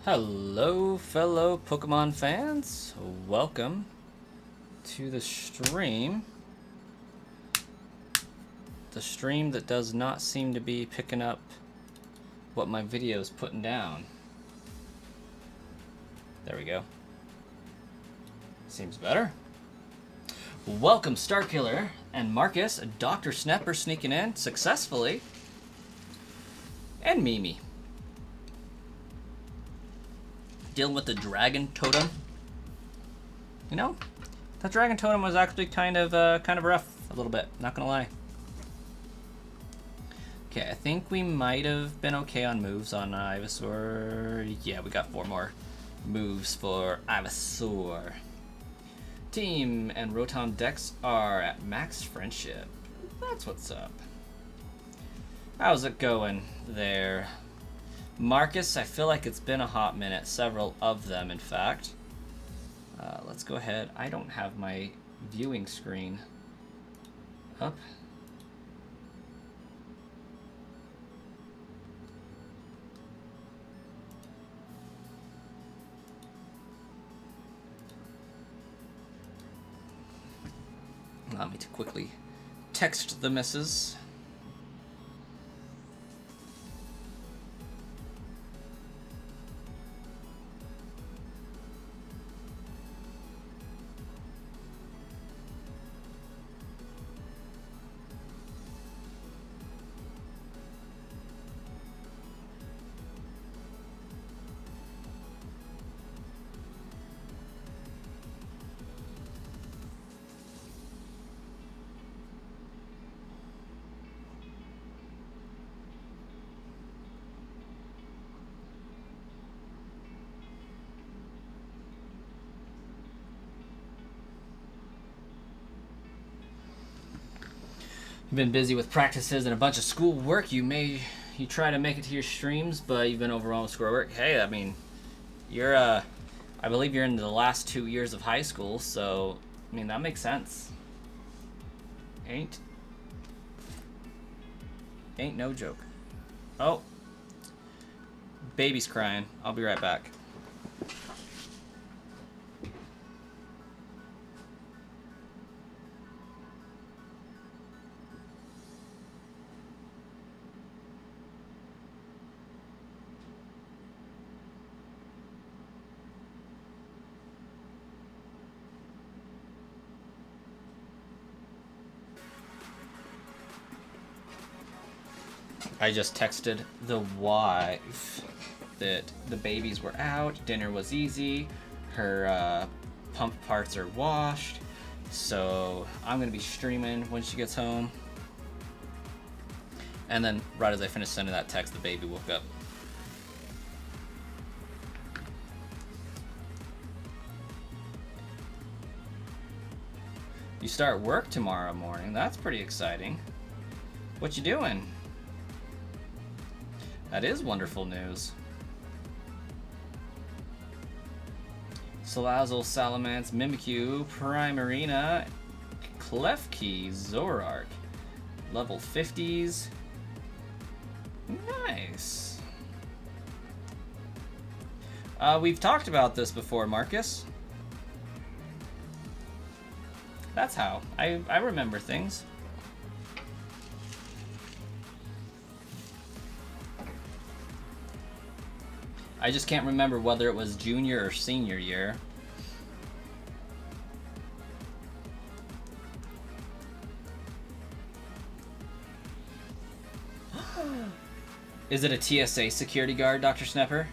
Hello, fellow Pokemon fans. Welcome to the stream. The stream that does not seem to be picking up what my video is putting down. There we go. Seems better. Welcome, Starkiller and Marcus. Dr. Snapper sneaking in successfully. And Mimi. Dealing with the dragon totem. You know, that dragon totem was actually kind of rough a little bit. Not gonna lie. Okay, I think we might have been okay on moves on Ivysaur. Yeah, we got 4 more moves for Ivysaur. Team and Rotom decks are at max friendship. That's what's up. How's it going there? Marcus, I feel like it's been a hot minute. Several of them, in fact. Let's go ahead. I don't have my viewing screen up. Allow me to quickly text the missus. You've been busy with practices and a bunch of school work. You try to make it to your streams, but you've been overwhelmed with schoolwork. Hey, I mean, you're I believe you're in the last 2 years of high school, so I mean that makes sense. Ain't no joke. Oh, baby's crying. I'll be right back. I just texted the wife that the babies were out, dinner was easy, her pump parts are washed, so I'm going to be streaming when she gets home. And then right as I finished sending that text, the baby woke up. You start work tomorrow morning. That's pretty exciting. What you doing? That is wonderful news. Salazzle, Salamence, Mimikyu, Primarina, Klefki, Zoroark. Level 50s. Nice. We've talked about this before, Marcus. That's how. I remember things. I just can't remember whether it was junior or senior year. Is it a TSA security guard, Dr. Snepper?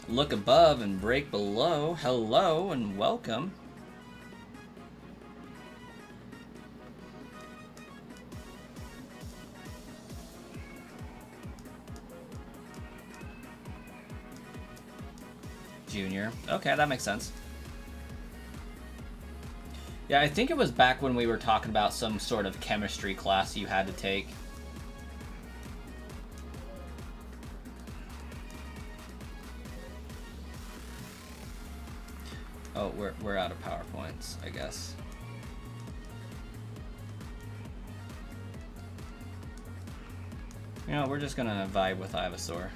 Look above and break below. Hello and welcome. Junior. Okay, that makes sense. Yeah, I think it was back when we were talking about some sort of chemistry class you had to take. Oh, we're out of PowerPoints, I guess. You know, we're just gonna vibe with Ivysaur.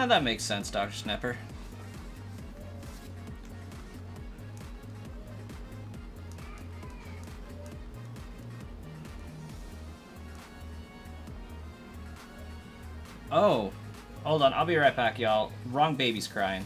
That makes sense, Dr. Snepper. Oh, hold on. I'll be right back, y'all. Wrong baby's crying.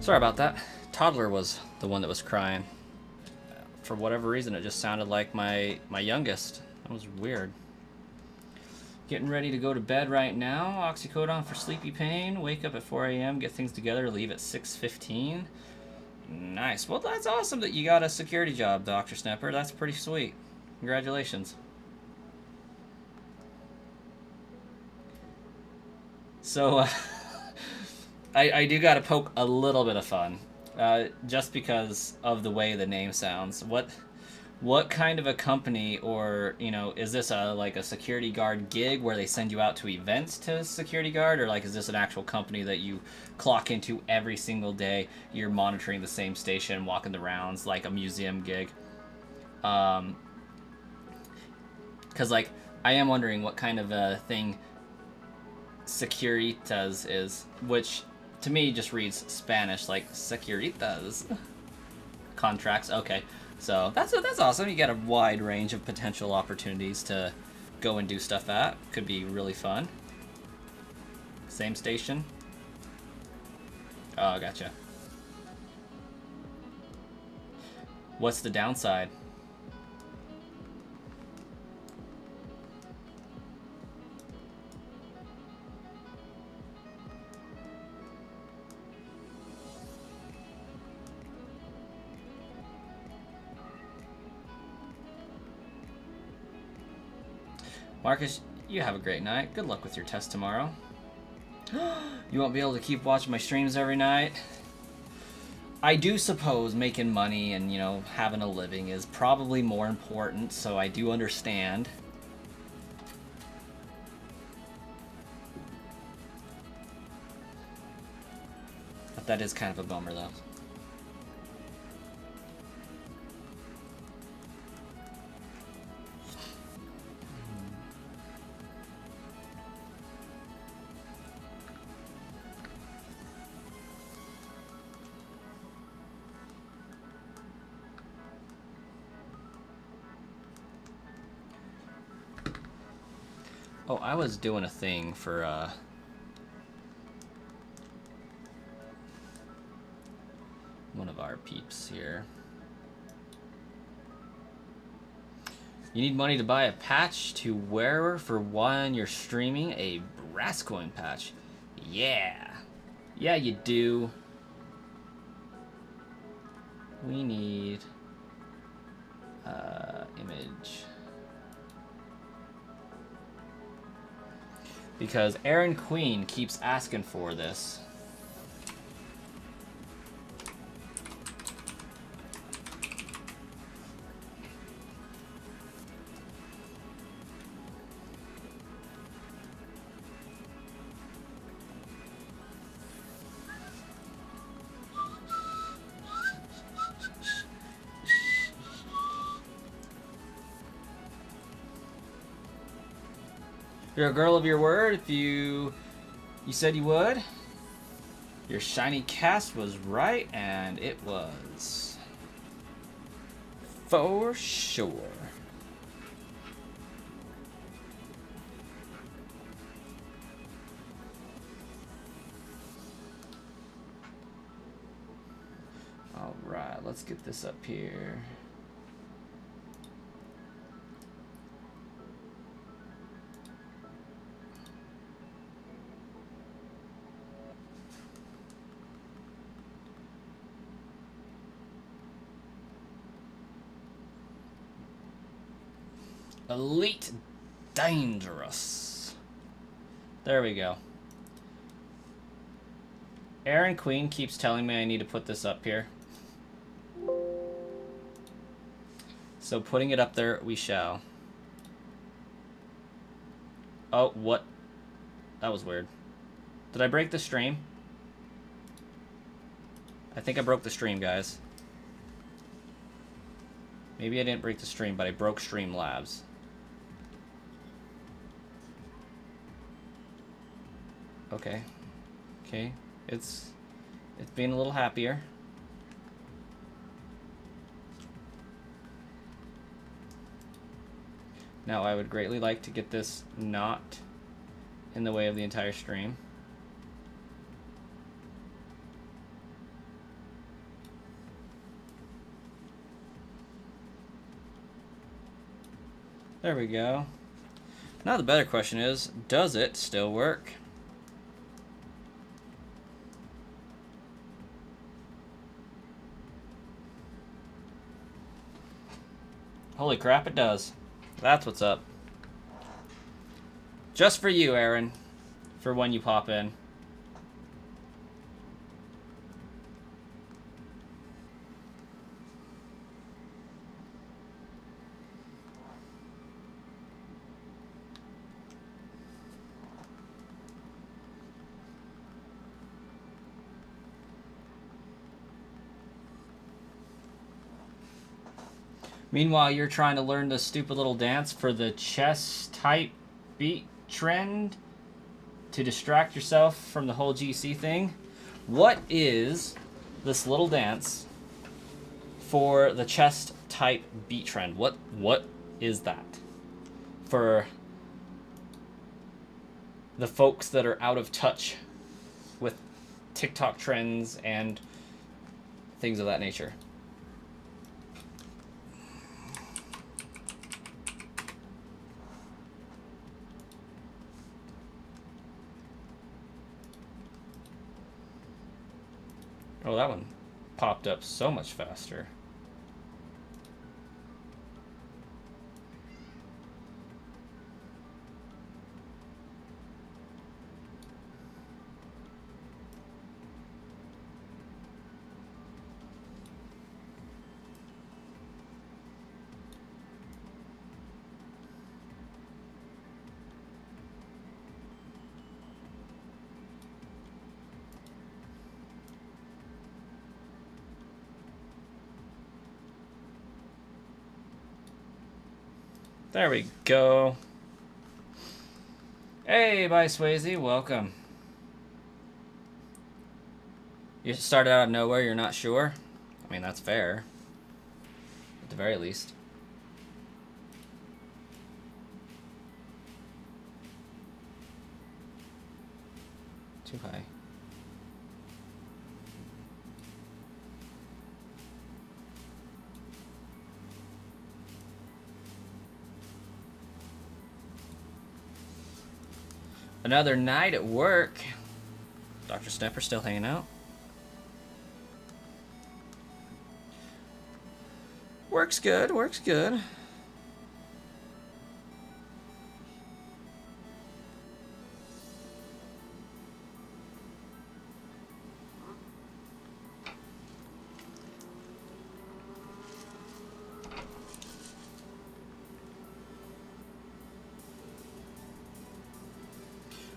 Sorry about that. Toddler was the one that was crying. For whatever reason, it just sounded like my youngest. That was weird. Getting ready to go to bed right now. Oxycodone for sleepy pain. Wake up at 4 a.m. Get things together. Leave at 6:15. Nice. Well, that's awesome that you got a security job, Dr. Snapper. That's pretty sweet. Congratulations. So, I do got to poke a little bit of fun. Just because of the way the name sounds. What kind of a company, or, you know, is this like a security guard gig where they send you out to events to security guard, or like is this an actual company that you clock into every single day? You're monitoring the same station, walking the rounds, like a museum gig. Because like I am wondering what kind of a thing Securitas is, which to me just reads Spanish like Securitas. Contracts, okay. So that's awesome. You get a wide range of potential opportunities to go and do stuff at. Could be really fun. Same station. Oh, gotcha. What's the downside? Marcus, you have a great night. Good luck with your test tomorrow. You won't be able to keep watching my streams every night. I do suppose making money and, you know, having a living is probably more important, so I do understand. But that is kind of a bummer, though. Oh, I was doing a thing for, one of our peeps here. You need money to buy a patch to wear for when you're streaming a brass coin patch. Yeah. Yeah, you do. We need, image. Because Aaron Queen keeps asking for this. You're a girl of your word if you said you would. Your shiny cast was right, and it was for sure. All right, let's get this up here. Elite Dangerous. There we go. Aaron Queen keeps telling me I need to put this up here. So putting it up there, we shall. Oh, what? That was weird. Did I break the stream? I think I broke the stream, guys. Maybe I didn't break the stream, but I broke Streamlabs. Okay. Okay. It's being a little happier. Now I would greatly like to get this not in the way of the entire stream. There we go. Now the better question is, does it still work? Holy crap, it does. That's what's up. Just for you, Aaron. For when you pop in. Meanwhile, you're trying to learn the stupid little dance for the chess type beat trend to distract yourself from the whole GC thing. What is this little dance for the chest type beat trend? What is that? For the folks that are out of touch with TikTok trends and things of that nature. Oh, that one popped up so much faster. There we go. Hey, bye, Swayze. Welcome. You started out of nowhere, you're not sure? I mean, that's fair. At the very least. Too high. Another night at work. Dr. Snapper still hanging out. Works good, works good.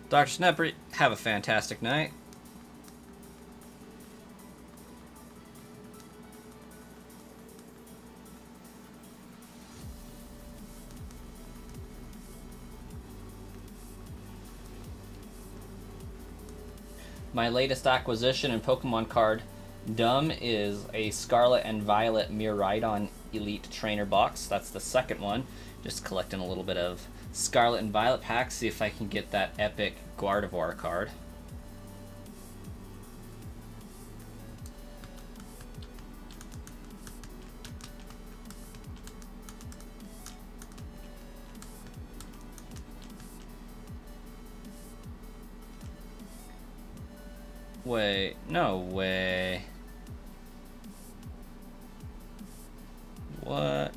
Dr. Snapper, have a fantastic night. My latest acquisition in Pokemon card Dumb is a Scarlet and Violet Miraidon Elite Trainer box. That's the second one. Just collecting a little bit of Scarlet and Violet packs, see if I can get that epic Gardevoir card. Wait, no way. What?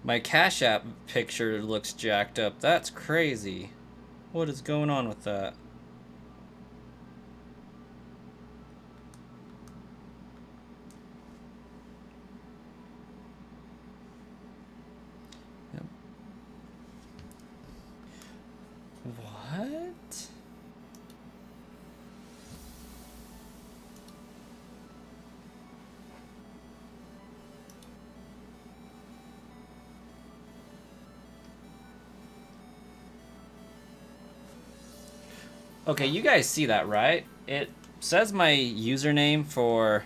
My Cash App picture looks jacked up. That's crazy. What is going on with that? Yep. What? Okay, you guys see that, right? It says my username for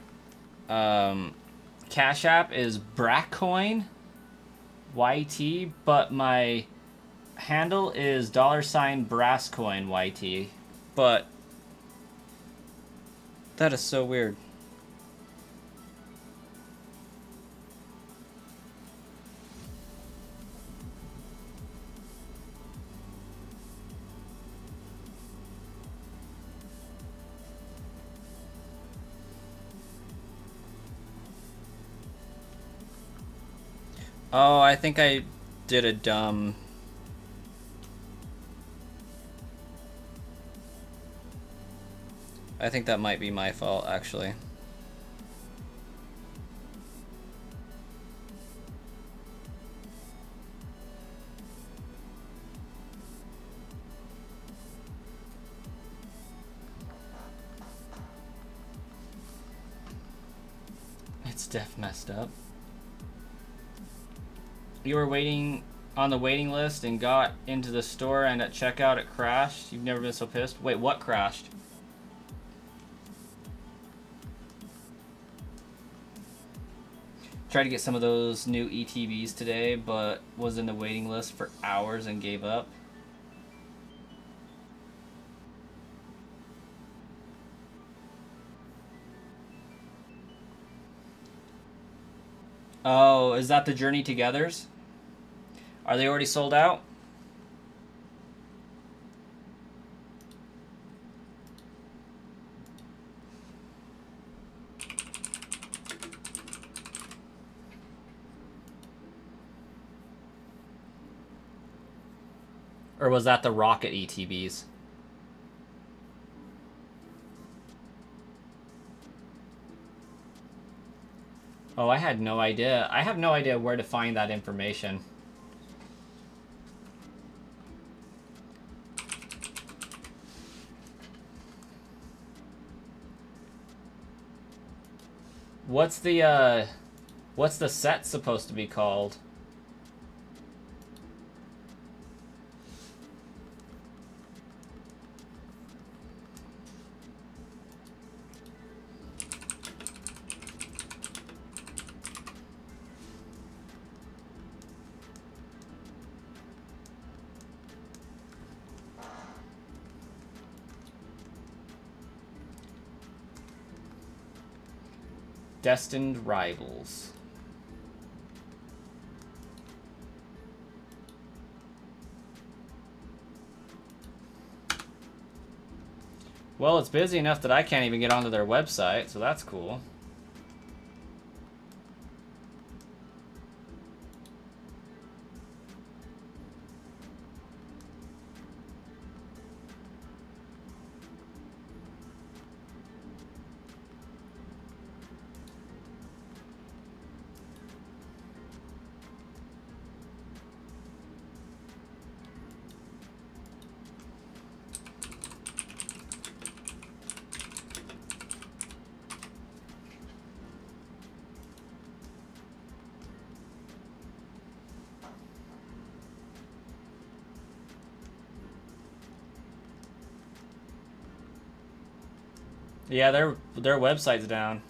Cash App is Brackcoin YT, but my handle is $Brasscoin YT. But that is so weird. Oh, I think I did a dumb... I think that might be my fault, actually. It's def messed up. You were waiting on the waiting list and got into the store and at checkout it crashed? You've never been so pissed? Wait, what crashed? Tried to get some of those new ETBs today, but was in the waiting list for hours and gave up. Oh, is that the Journey Togethers? Are they already sold out? Or was that the Rocket ETBs? Oh, I had no idea. I have no idea where to find that information. What's the set supposed to be called? Destined Rivals. Well, it's busy enough that I can't even get onto their website, so that's cool. Yeah, their website's down.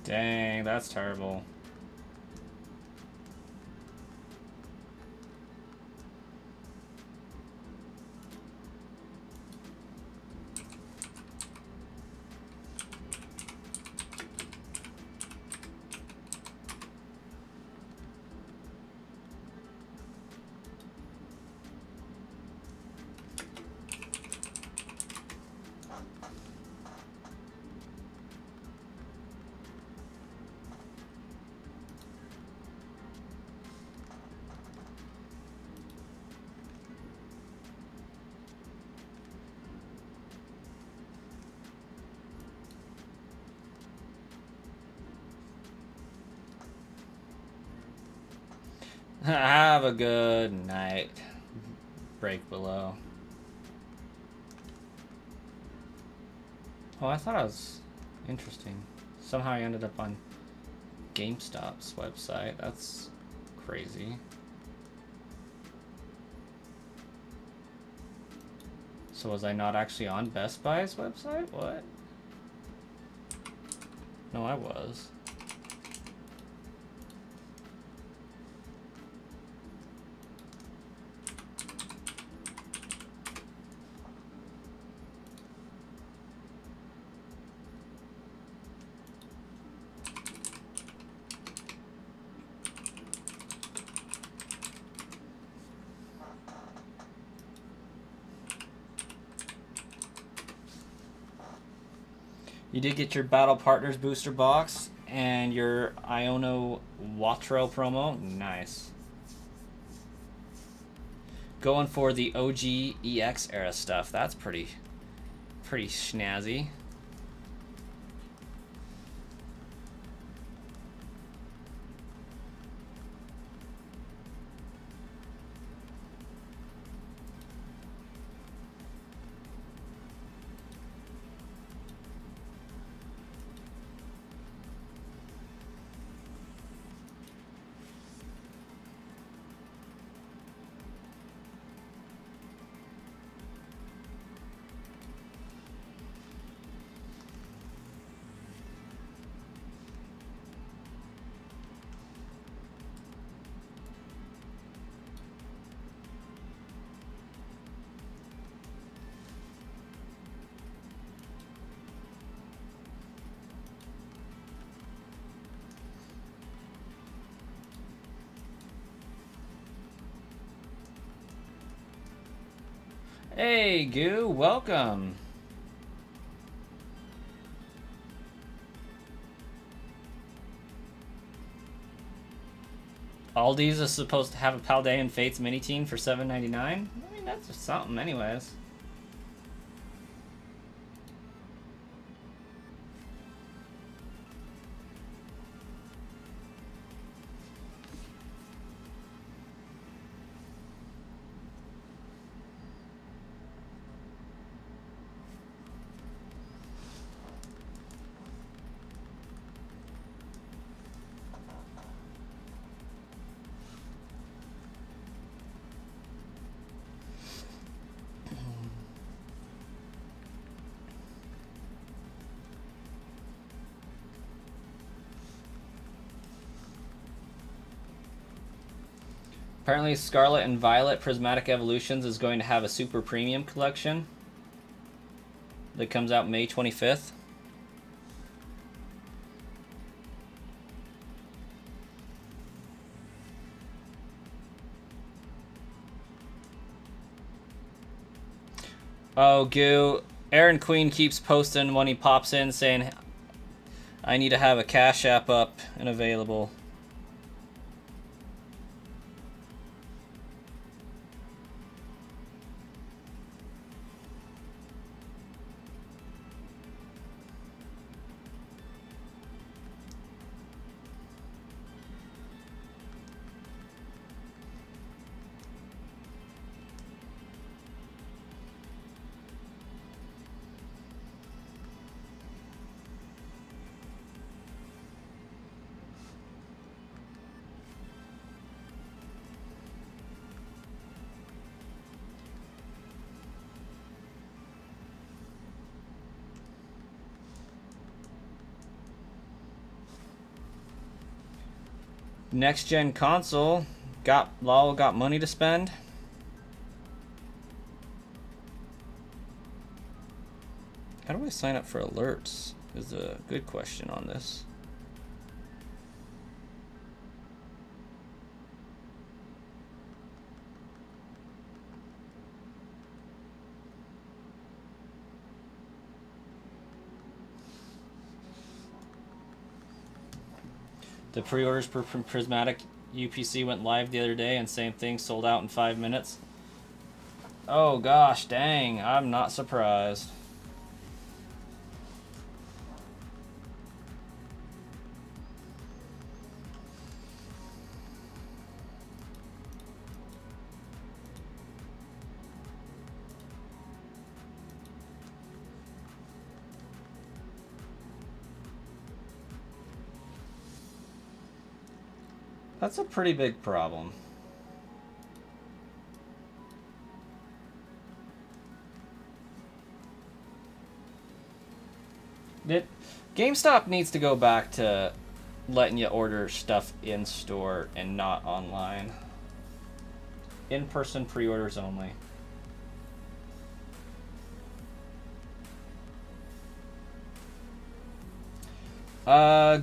Dang, that's terrible. Have a good night. break below. Oh, I thought it was interesting. Somehow I ended up on GameStop's website. That's crazy. So was I not actually on Best Buy's website? What? No, I was. You did get your Battle Partners booster box and your Iono Watro promo. Nice. Going for the OG EX era stuff. That's pretty snazzy. Hey, Goo, welcome. Aldi's is supposed to have a Paldean Fates mini team for $7.99. I mean, that's just something, anyways. Apparently Scarlet and Violet Prismatic Evolutions is going to have a super premium collection that comes out May 25th. Oh, Goo. Aaron Queen keeps posting when he pops in saying, I need to have a Cash App up and available. Next gen console, Lol got money to spend. How do I sign up for alerts? Is a good question on this. The pre-orders for Prismatic UPC went live the other day, and same thing, sold out in 5 minutes. Oh gosh, dang, I'm not surprised. That's a pretty big problem. GameStop needs to go back to letting you order stuff in store and not online. In-person pre-orders only.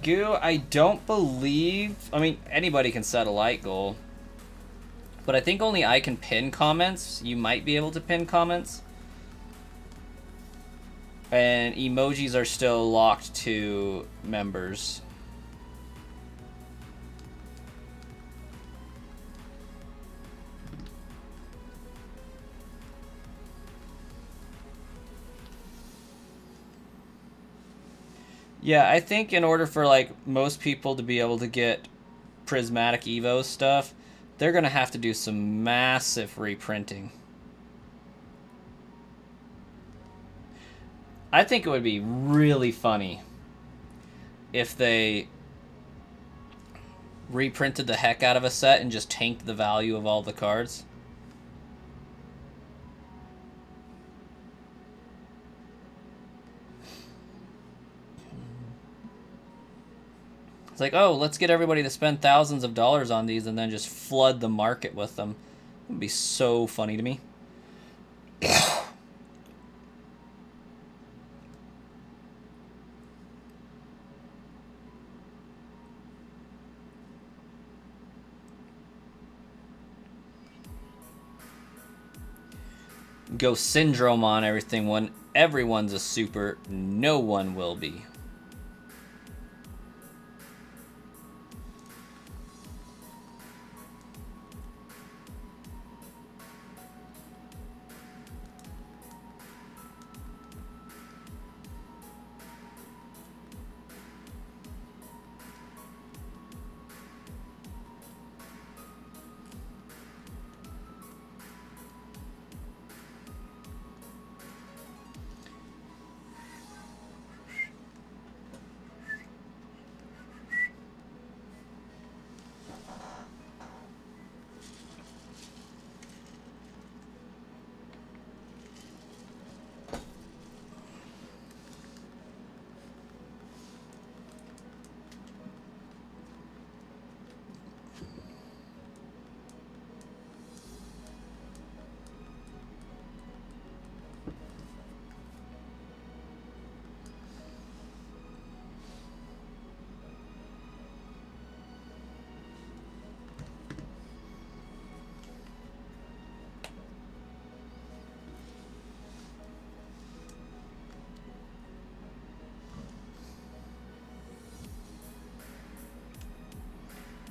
Goo, I don't believe... I mean, anybody can set a like goal. But I think only I can pin comments. You might be able to pin comments. And emojis are still locked to members. Yeah, I think in order for like most people to be able to get Prismatic Evo stuff, they're gonna have to do some massive reprinting. I think it would be really funny if they reprinted the heck out of a set and just tanked the value of all the cards. It's like, oh, let's get everybody to spend thousands of dollars on these and then just flood the market with them. It would be so funny to me. Go Syndrome on everything when everyone's a super, no one will be.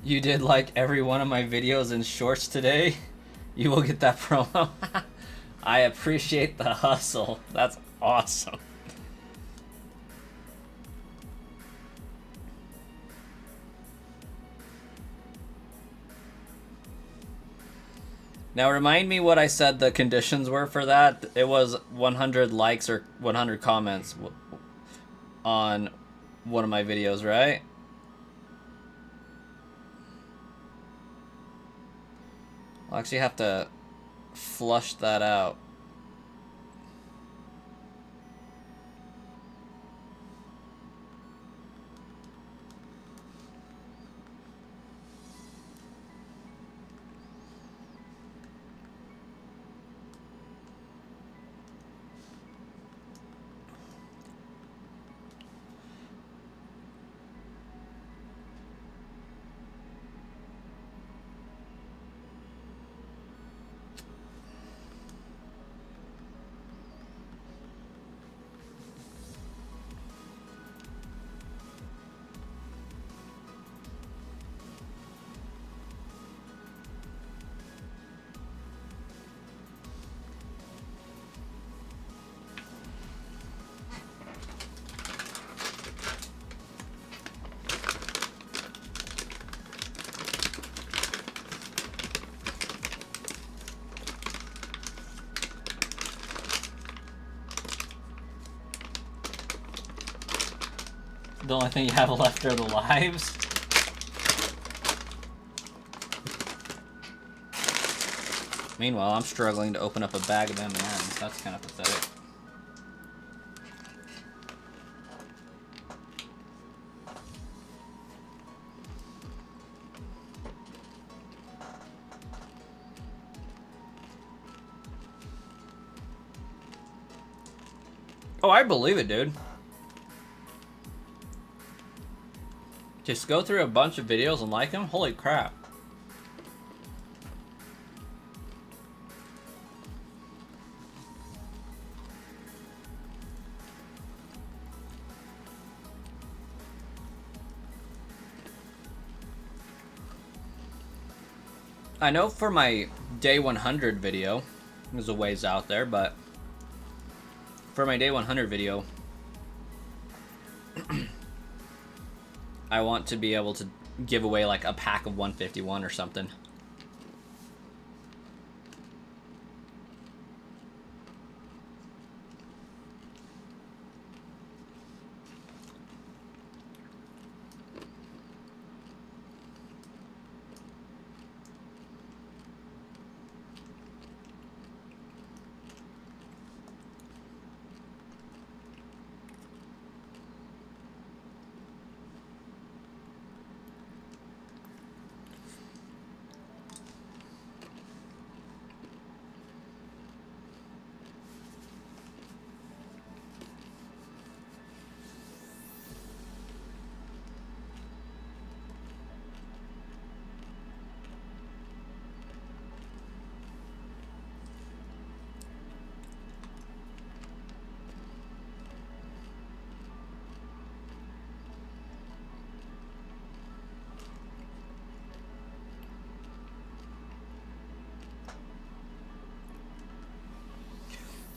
You did like every one of my videos in shorts today. You will get that promo. I appreciate the hustle. That's awesome. Now remind me what I said the conditions were for that. It was 100 likes or 100 comments on one of my videos, right? I'll actually have to flush that out. The only thing you have left are the lives. Meanwhile, I'm struggling to open up a bag of M&Ms. That's kind of pathetic. Oh, I believe it, dude. Just go through a bunch of videos and like them? Holy crap. I know for my day 100 video, there's a ways out there, but for my day 100 video, I want to be able to give away like a pack of 151 or something.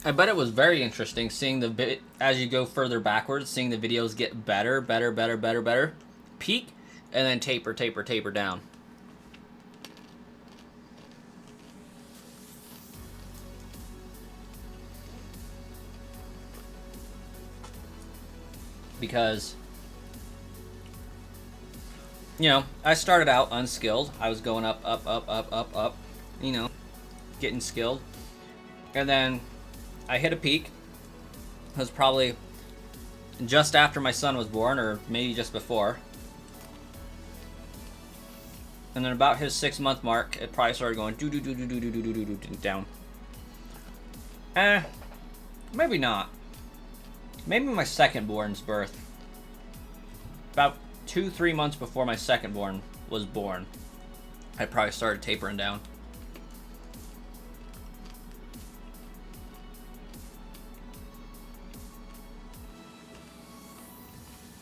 I bet it was very interesting seeing the as you go further backwards, seeing the videos get better, peak, and then taper down. Because, you know, I started out unskilled. I was going up, you know, getting skilled. And then I hit a peak. It was probably just after my son was born, or maybe just before. And then about his 6-month mark, it probably started going down. Maybe not. Maybe my second born's birth. About 2-3 months before my second born was born, I probably started tapering down.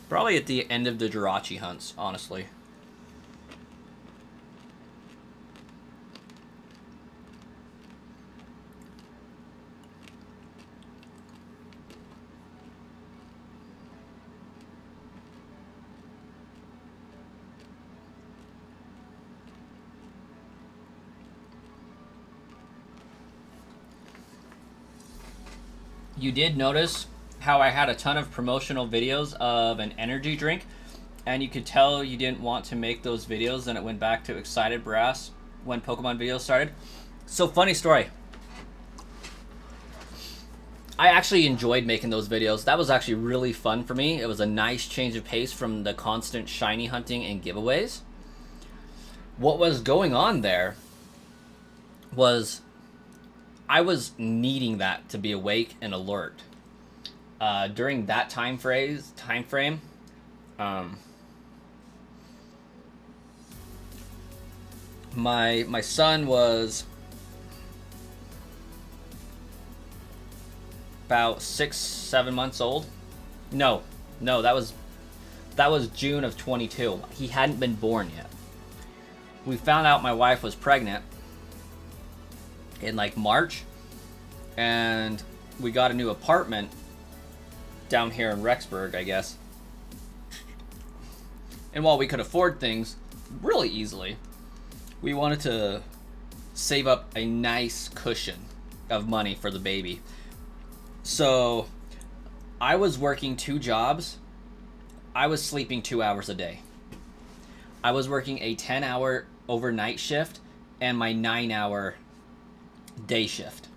Probably at the end of the Jirachi hunts, honestly. You did notice how I had a ton of promotional videos of an energy drink, and you could tell you didn't want to make those videos, and it went back to Excited Brass when Pokemon videos started. So, funny story. I actually enjoyed making those videos. That was actually really fun for me. It was a nice change of pace from the constant shiny hunting and giveaways. What was going on there was I was needing that to be awake and alert. During that time frame, my son was about 6-7 months old. No, that was June of 22. He hadn't been born yet. We found out my wife was pregnant in like March, and we got a new apartment down here in Rexburg, I guess. And while we could afford things really easily, we wanted to save up a nice cushion of money for the baby. So I was working 2 jobs. I was sleeping 2 hours a day. I was working a 10-hour overnight shift and my 9-hour day shift.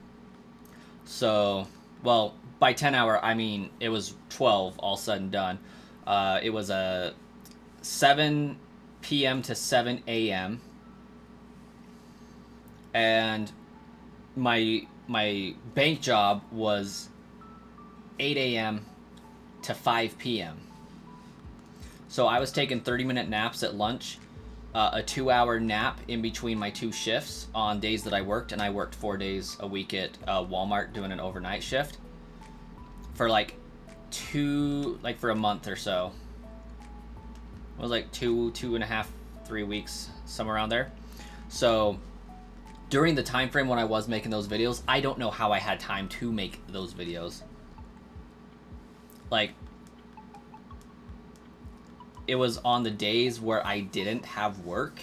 So, well, by 10 hour, I mean it was 12 all said and done. It was a 7 p.m. to 7 a.m. And my bank job was 8 a.m. to 5 p.m. So I was taking 30-minute naps at lunch, a 2-hour nap in between my 2 shifts on days that I worked, and I worked 4 days a week at Walmart doing an overnight shift for for a month or so. It was like 2.5, 3 weeks, somewhere around there. So during the time frame when I was making those videos, I don't know how I had time to make those videos. Like, it was on the days where I didn't have work,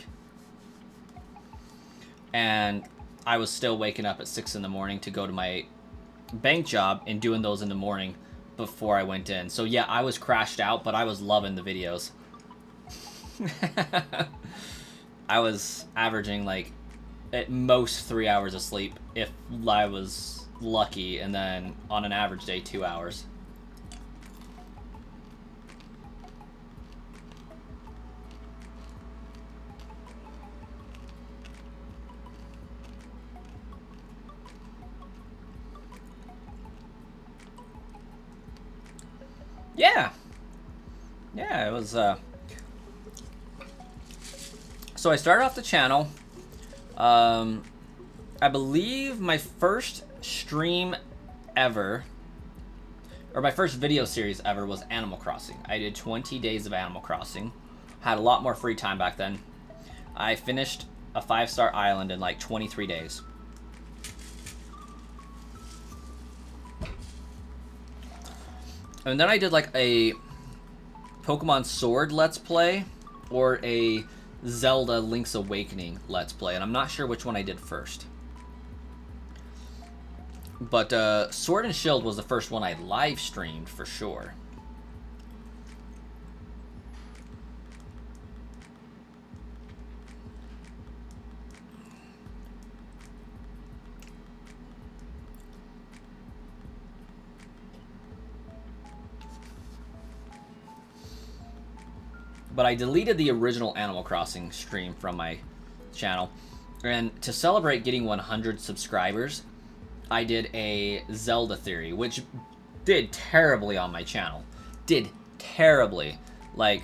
and I was still waking up at 6 in the morning to go to my bank job and doing those in the morning before I went in. So yeah, I was crashed out, but I was loving the videos. I was averaging like at most 3 hours of sleep if I was lucky, and then on an average day 2 hours. Yeah, it was so I started off the channel. I believe my first stream ever, or my first video series ever, was Animal Crossing. I did 20 days of Animal Crossing. Had a lot more free time back then. I finished a 5-star island in like 23 days. And then I did like a Pokemon Sword Let's Play or a Zelda Link's Awakening Let's Play, and I'm not sure which one I did first. But Sword and Shield was the first one I live streamed for sure. But I deleted the original Animal Crossing stream from my channel. And to celebrate getting 100 subscribers, I did a Zelda theory, which did terribly on my channel. Did terribly. Like,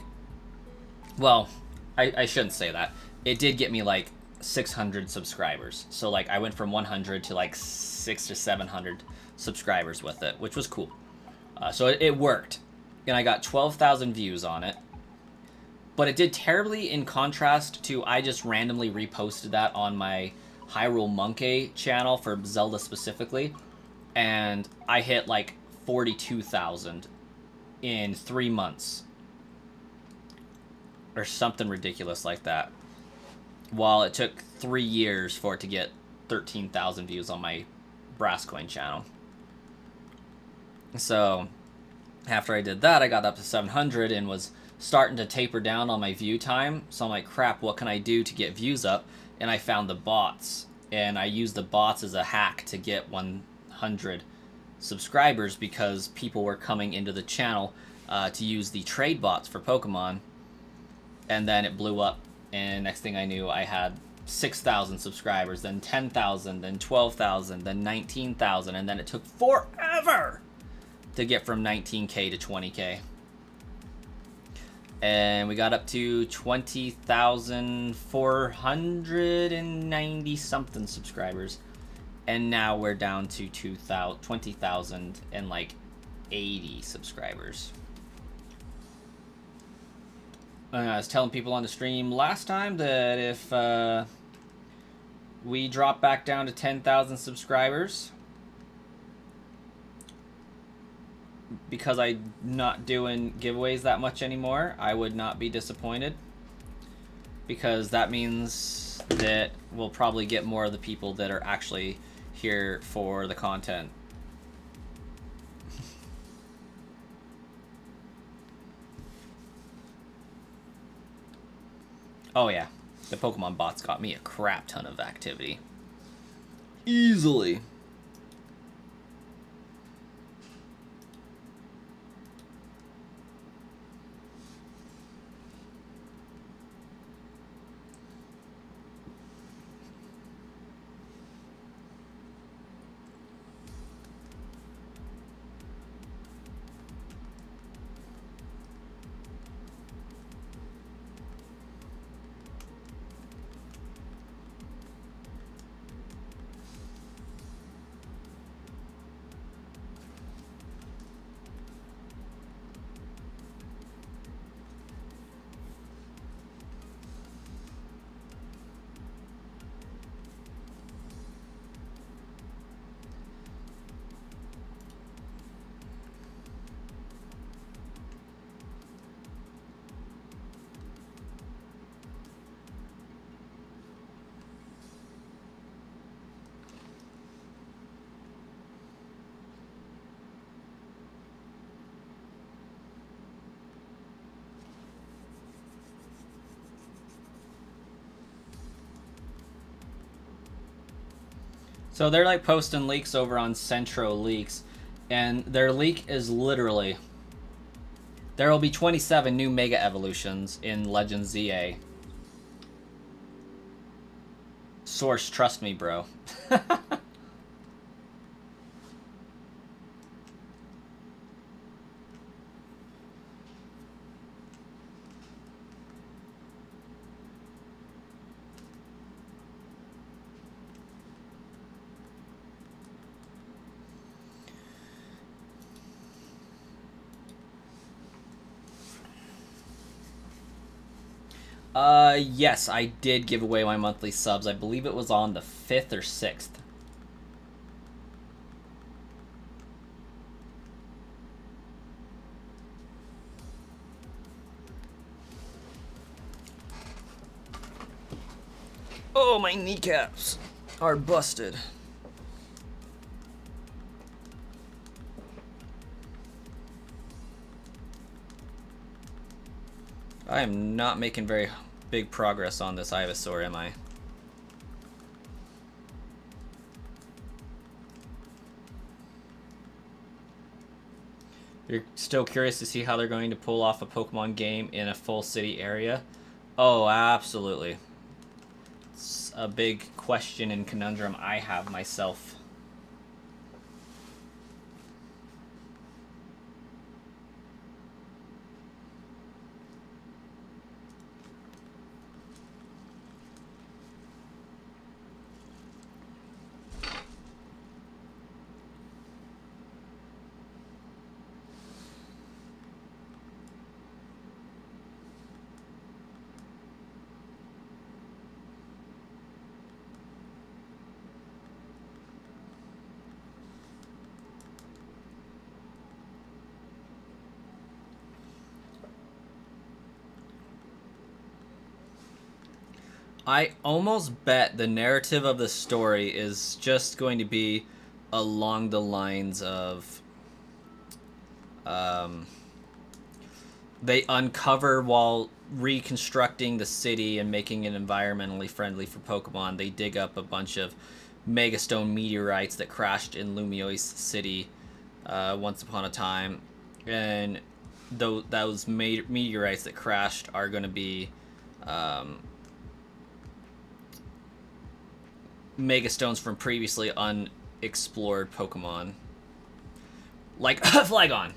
well, I shouldn't say that. It did get me like 600 subscribers. So like I went from 100 to like 600 to 700 subscribers with it, which was cool. So it worked. And I got 12,000 views on it. But it did terribly in contrast to, I just randomly reposted that on my Hyrule Monkey channel for Zelda specifically, and I hit like 42,000 in 3 months. Or something ridiculous like that. While it took 3 years for it to get 13,000 views on my Brass Coin channel. So, after I did that, I got up to 700 and was starting to taper down on my view time. So I'm like, crap, what can I do to get views up? And I found the bots. And I used the bots as a hack to get 100 subscribers because people were coming into the channel to use the trade bots for Pokemon. And then it blew up. And next thing I knew, I had 6,000 subscribers, then 10,000, then 12,000, then 19,000. And then it took forever to get from 19K to 20K. And we got up to 20,490 something subscribers. And now we're down to 20,000 and like 80 subscribers. I was telling people on the stream last time that if we drop back down to 10,000 subscribers, because I'm not doing giveaways that much anymore, I would not be disappointed. Because that means that we'll probably get more of the people that are actually here for the content. Oh yeah, the Pokemon bots got me a crap ton of activity. Easily. So they're like posting leaks over on Centro Leaks, and their leak is literally there will be 27 new Mega Evolutions in Legends ZA. Source, trust me, bro. Yes, I did give away my monthly subs. I believe it was on the 5th or 6th. Oh, my kneecaps are busted. I am not making very big progress on this Ivysaur, am I? You're still curious to see how they're going to pull off a Pokemon game in a full city area? Oh, absolutely. It's a big question and conundrum I have myself. I almost bet the narrative of the story is just going to be along the lines of they uncover while reconstructing the city and making it environmentally friendly for Pokemon. They dig up a bunch of Megastone meteorites that crashed in Lumio's city once upon a time, and those meteorites that crashed are going to be Megastones from previously unexplored Pokemon. Like Flygon.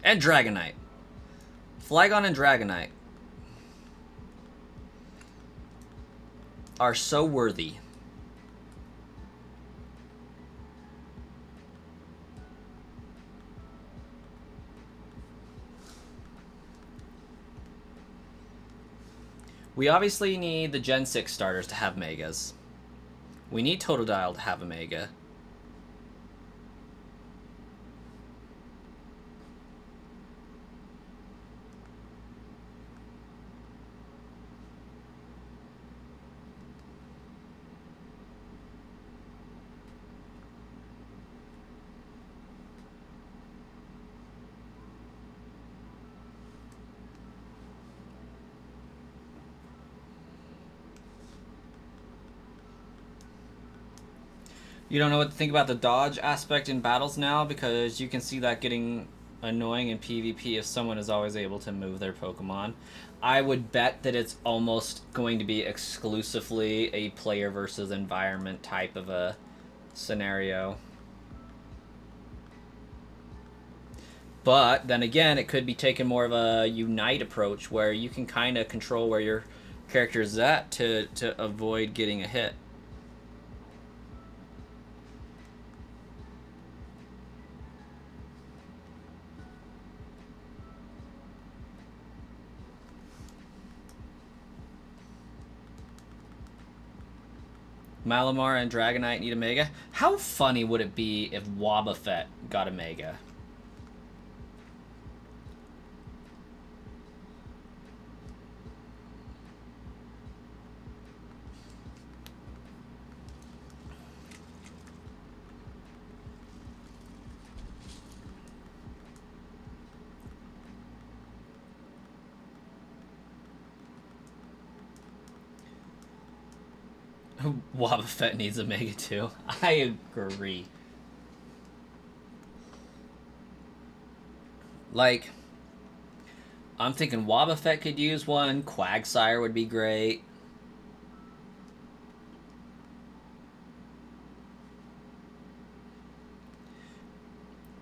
And Dragonite. Flygon and Dragonite are so worthy. We obviously need the Gen 6 starters to have Megas. We need Totodile to have a Mega. You don't know what to think about the dodge aspect in battles now, because you can see that getting annoying in PvP if someone is always able to move their Pokemon. I would bet that it's almost going to be exclusively a player versus environment type of a scenario. But then again, it could be taken more of a unite approach where you can kind of control where your character is at to avoid getting a hit. Malamar and Dragonite need a Mega. How funny would it be if Wobbuffet got a Mega? Wobbuffet needs a Mega too. I agree. Like, I'm thinking Wobbuffet could use one. Quagsire would be great.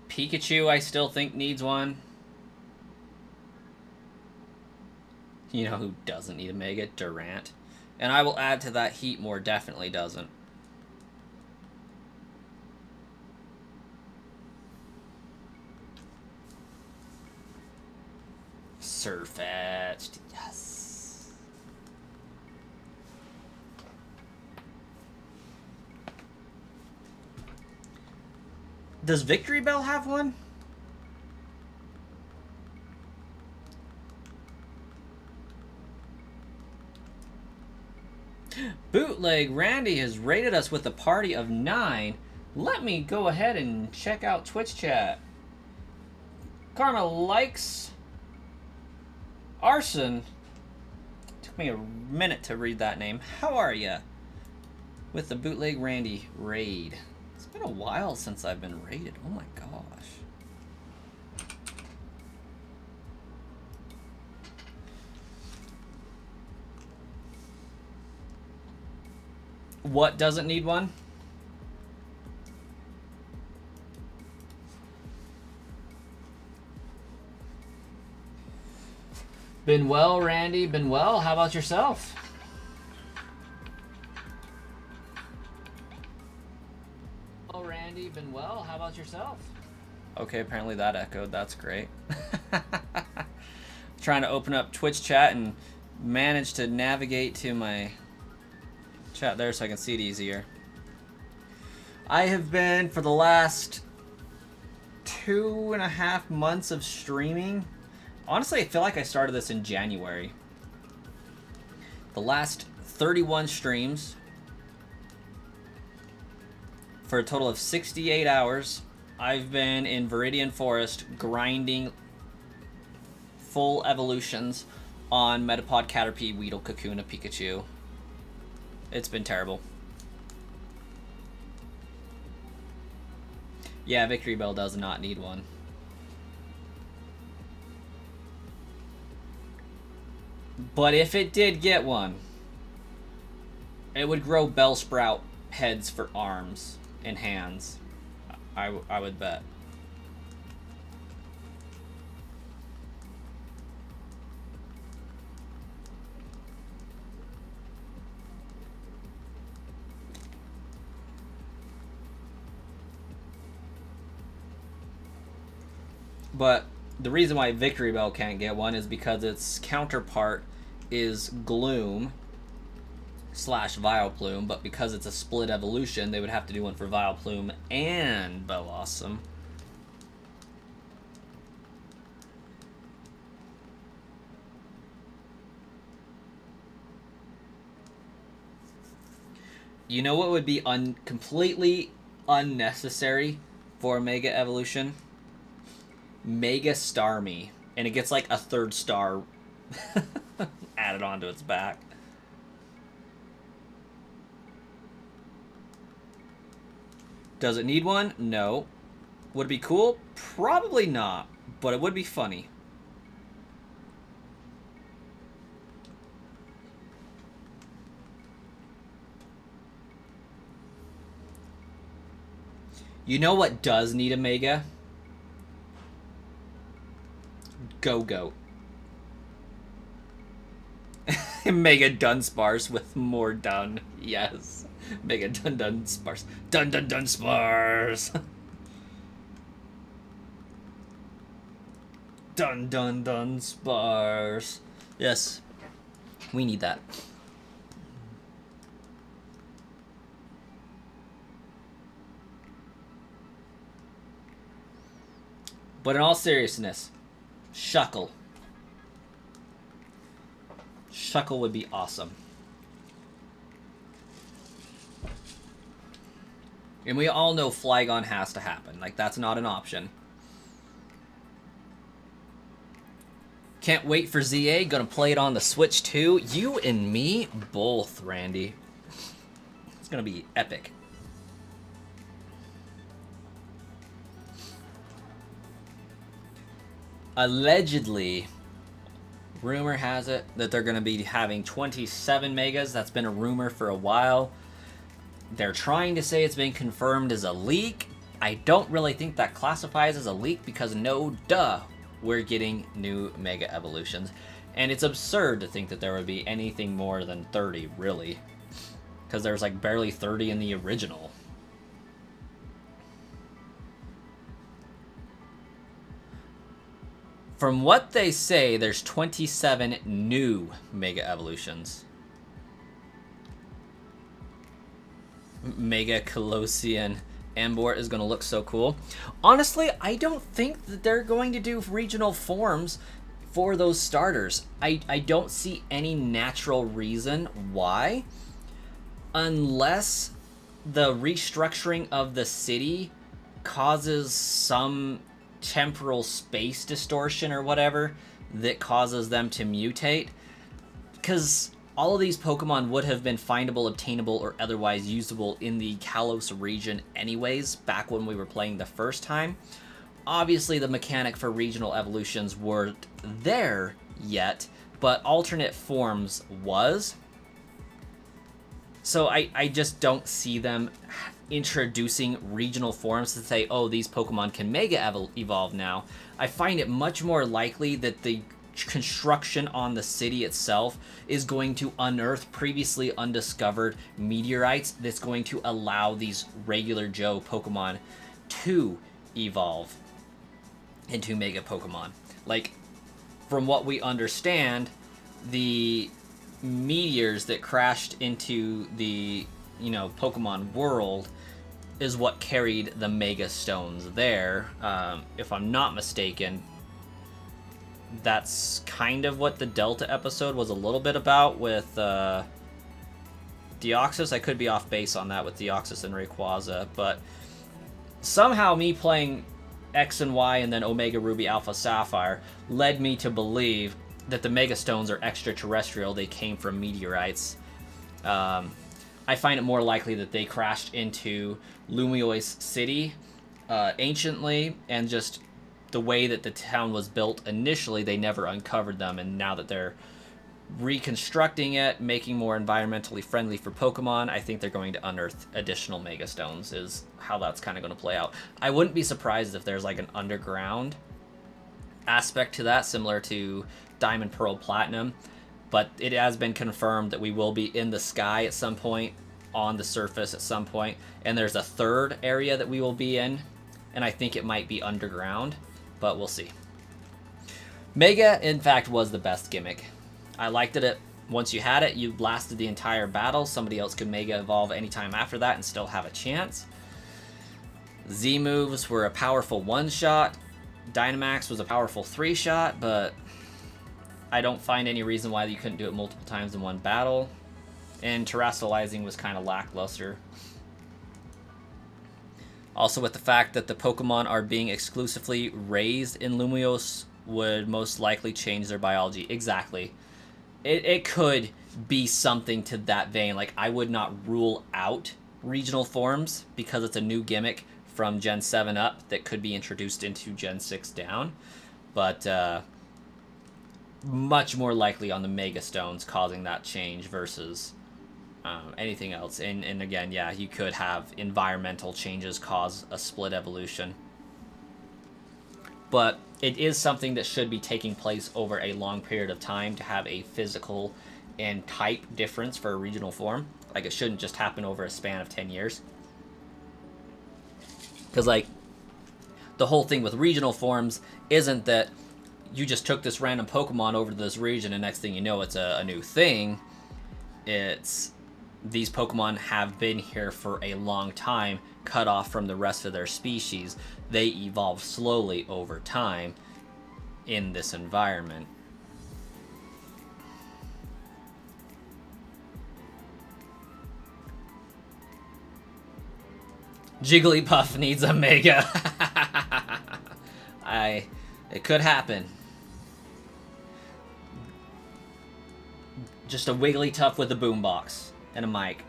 Pikachu, I still think needs one. You know who doesn't need a Mega? Durant. And I will add to that, Heatmore definitely doesn't. Surfetched, yes. Does Victory Bell have one? Bootleg Randy has rated us with a party of 9. Let me go ahead and check out Twitch chat. Karma likes Arson. Took me a minute to read that name. How are ya? With the Bootleg Randy raid. It's been a while since I've been raided. Oh my gosh. What doesn't need one? Been well, Randy. Been well. How about yourself? Well, Randy. Been well. How about yourself? Okay, apparently that echoed. That's great. Trying to open up Twitch chat and manage to navigate to my chat there so I can see it easier. I have been, for the last 2.5 months of streaming, honestly I feel like I started this in January. The last 31 streams for a total of 68 hours. I've been in Viridian Forest grinding full evolutions on Metapod, Caterpie, Weedle, Kakuna, Pikachu. It's been terrible. Yeah, Victory Bell does not need one. But if it did get one, it would grow Bellsprout heads for arms and hands. I would bet. But the reason why Victory Bell can't get one is because its counterpart is Gloom / Vileplume, but because it's a split evolution, they would have to do one for Vileplume and Bellossom. You know what would be completely unnecessary for Mega Evolution? Mega Starmie, and it gets like a 3rd star added onto its back. Does it need one? No. Would it be cool? Probably not, but it would be funny. You know what does need a Mega? Go-Go. Mega Dunsparce with more dun. Yes. Mega Dunsparce. Dunsparce. Dunsparce. Yes. We need that. But in all seriousness, Shuckle. Shuckle would be awesome. And we all know Flygon has to happen. Like, that's not an option. Can't wait for ZA. Gonna play it on the Switch too. You and me both, Randy. It's gonna be epic. Allegedly, rumor has it that they're going to be having 27 megas. That's been a rumor for a while. They're trying to say it's been confirmed as a leak. I don't really think that classifies as a leak because no duh, we're getting new mega evolutions. And it's absurd to think that there would be anything more than 30, really. Because there's like barely 30 in the original. From what they say, there's 27 new Mega Evolutions. Mega Colossian Ambort is going to look so cool. Honestly, I don't think that they're going to do regional forms for those starters. I don't see any natural reason why. Unless the restructuring of the city causes some temporal space distortion or whatever that causes them to mutate, because all of these Pokemon would have been findable, obtainable, or otherwise usable in the Kalos region anyways, back when we were playing the first time. Obviously, the mechanic for regional evolutions weren't there yet, but alternate forms was. So I just don't see them introducing regional forms to say, oh, these Pokemon can Mega Evolve now. I find it much more likely that the construction on the city itself is going to unearth previously undiscovered meteorites that's going to allow these regular Joe Pokemon to evolve into Mega Pokemon. Like, from what we understand, the meteors that crashed into the, Pokemon world is what carried the Mega Stones there. If I'm not mistaken, that's kind of what the Delta episode was a little bit about with Deoxys. I could be off base on that with Deoxys and Rayquaza, but somehow me playing X and Y and then Omega Ruby Alpha Sapphire led me to believe that the Mega Stones are extraterrestrial. They came from meteorites. I find it more likely that they crashed into Lumio's city anciently, and just the way that the town was built initially, they never uncovered them, and now that they're reconstructing it, making more environmentally friendly for Pokemon, I think they're going to unearth additional Mega Stones, is how that's kind of going to play out. I wouldn't be surprised if there's like an underground aspect to that, similar to Diamond, Pearl, Platinum, but it has been confirmed that we will be in the sky at some point, on the surface at some point, and there's a third area that we will be in, and I think it might be underground, but we'll see. Mega, in fact, was the best gimmick. I liked it. Once you had it, you blasted the entire battle. Somebody else could Mega Evolve anytime after that and still have a chance. Z moves were a powerful one-shot. Dynamax was a powerful three-shot, but I don't find any reason why you couldn't do it multiple times in one battle. And Terastallizing was kind of lackluster. Also, with the fact that the Pokemon are being exclusively raised in Lumiose would most likely change their biology. Exactly. It could be something to that vein. Like, I would not rule out regional forms because it's a new gimmick from Gen 7 up that could be introduced into Gen 6 down. But much more likely on the Mega Stones causing that change versus anything else. And again, yeah, you could have environmental changes cause a split evolution. But it is something that should be taking place over a long period of time to have a physical and type difference for a regional form. Like, it shouldn't just happen over a span of 10 years. Because, like, the whole thing with regional forms isn't that you just took this random Pokemon over to this region and next thing you know it's a new thing. It's these Pokemon have been here for a long time, cut off from the rest of their species. They evolve slowly over time in this environment. Jigglypuff needs a Mega. It could happen. Just a Wigglytuff with a boombox and a mic.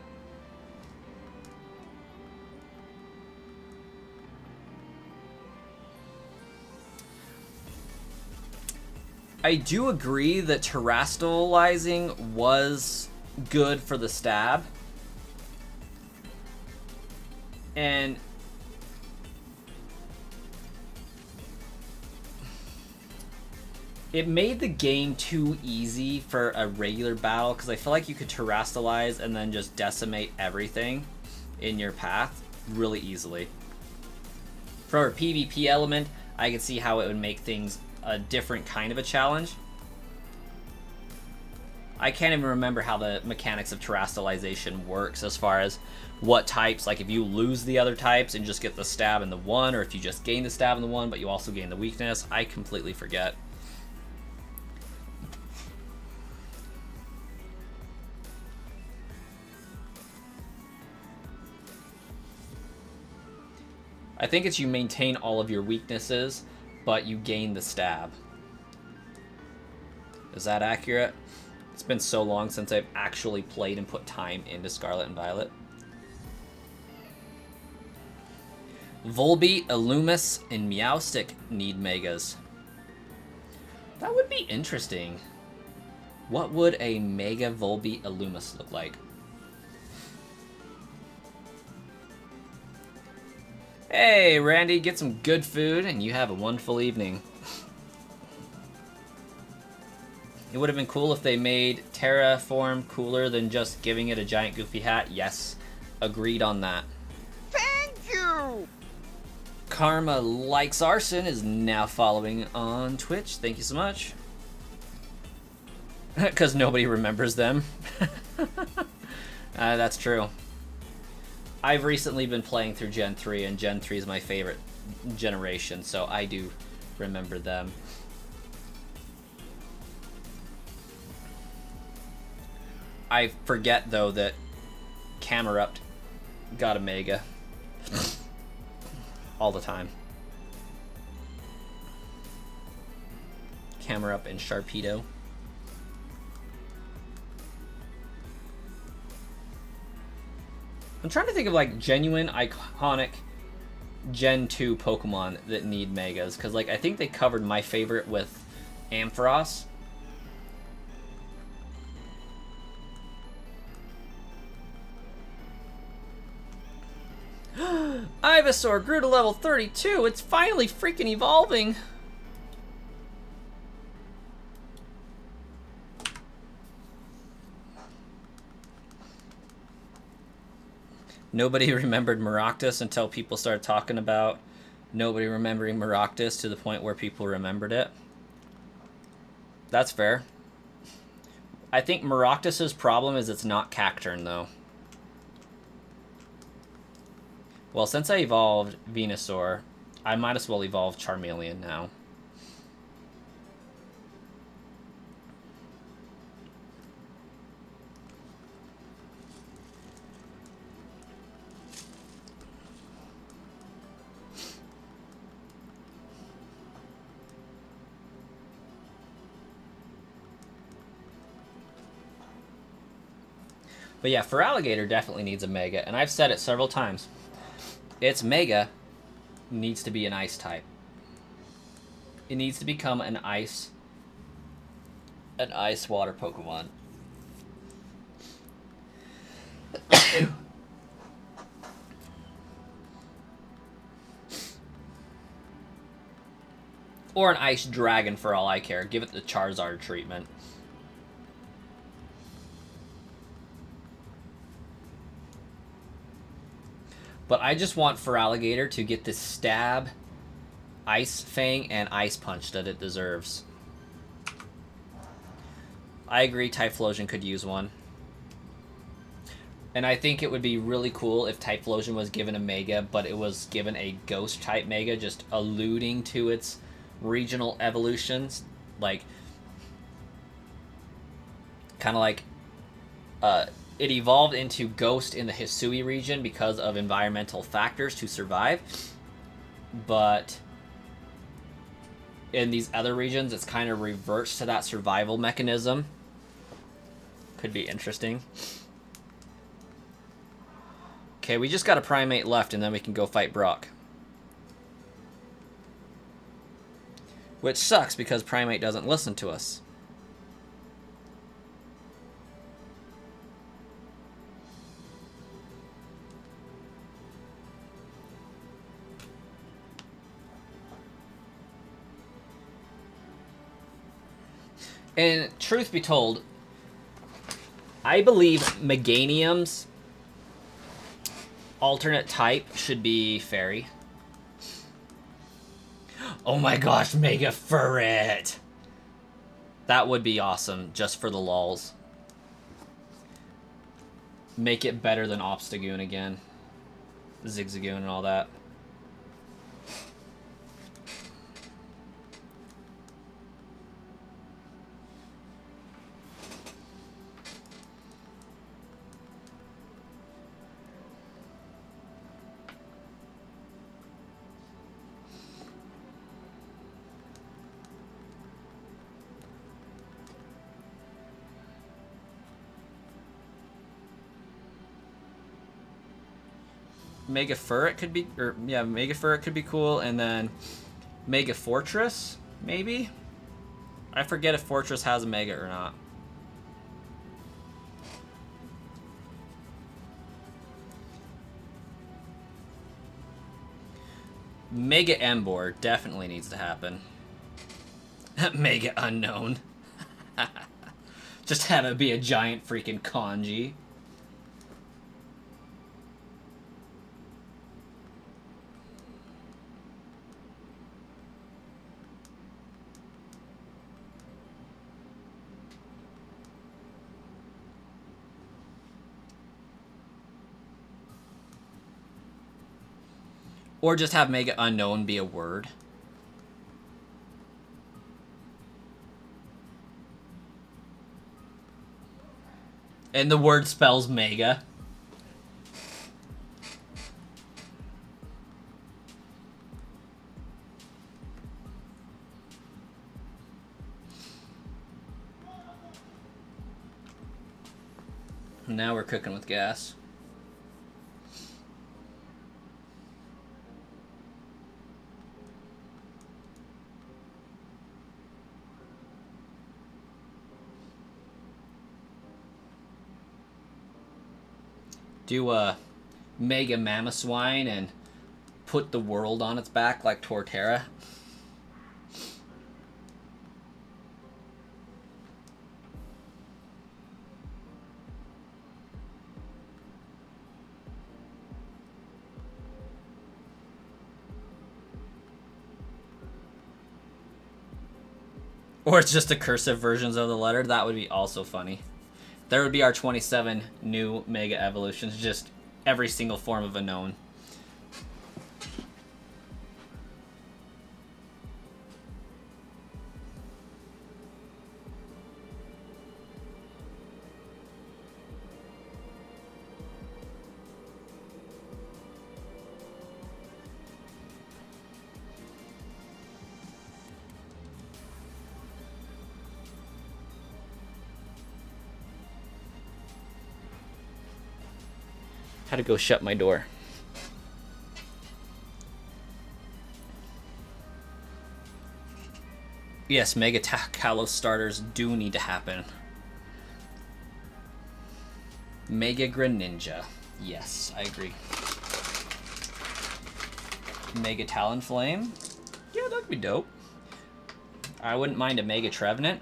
I do agree that terrestrializing was good for the stab. And it made the game too easy for a regular battle because I feel like you could terrestrialize and then just decimate everything in your path really easily. For a PvP element, I could see how it would make things a different kind of a challenge. I can't even remember how the mechanics of terrestrialization works as far as what types, like if you lose the other types and just get the stab in the one, or if you just gain the stab in the one but you also gain the weakness. I completely forget. I think it's you maintain all of your weaknesses, but you gain the stab. Is that accurate? It's been so long since I've actually played and put time into Scarlet and Violet. Volbeat, Illumis, and Meowstic need Megas. That would be interesting. What would a Mega Volbeat Illumis look like? Hey, Randy, get some good food and you have a wonderful evening. It would have been cool if they made Terraform cooler than just giving it a giant goofy hat. Yes, agreed on that. Thank you! Karma Likes Arson is now following on Twitch. Thank you so much. Because nobody remembers them. That's true. I've recently been playing through Gen 3, and Gen 3 is my favorite generation, so I do remember them. I forget, though, that Camerupt got a Mega. All the time. Camerupt and Sharpedo. I'm trying to think of, like, genuine, iconic Gen 2 Pokemon that need Megas, because, like, I think they covered my favorite with Ampharos. Ivysaur grew to level 32. It's finally freaking evolving. Nobody remembered Maractus until people started talking about nobody remembering Maractus to the point where people remembered it. That's fair. I think Maractus's problem is it's not Cacturne, though. Well, since I evolved Venusaur, I might as well evolve Charmeleon now. But yeah, Feraligatr definitely needs a Mega, and I've said it several times. Its Mega needs to be an Ice type. It needs to become an Ice Water Pokemon. Or an Ice Dragon for all I care. Give it the Charizard treatment. But I just want Feraligatr to get the stab, Ice Fang, and Ice Punch that it deserves. I agree Typhlosion could use one. And I think it would be really cool if Typhlosion was given a Mega, but it was given a Ghost-type Mega, just alluding to its regional evolutions. Like, kind of like, it evolved into Ghost in the Hisui region because of environmental factors to survive. But in these other regions, it's kind of reverts to that survival mechanism. Could be interesting. Okay, we just got a Primate left, and then we can go fight Brock. Which sucks, because Primate doesn't listen to us. And truth be told, I believe Meganium's alternate type should be Fairy. Oh my gosh, Mega Furret! That would be awesome, just for the lulz. Make it better than Obstagoon again. Zigzagoon and all that. Mega Furret could be, Mega Furret could be cool, and then Mega Fortress, maybe? I forget if Fortress has a Mega or not. Mega Emboar definitely needs to happen. Mega Unknown. Just have it be a giant freaking kanji. Or just have Mega Unknown be a word. And the word spells Mega. Now we're cooking with gas. Do a Mega Mamoswine and put the world on its back like Torterra. Or it's just the cursive versions of the letter. That would be also funny. There would be our 27 new Mega Evolutions, just every single form of a known. Had to go shut my door. Yes, Mega Kalos starters do need to happen. Mega Greninja. Yes, I agree. Mega Talonflame. Yeah, that'd be dope. I wouldn't mind a Mega Trevenant.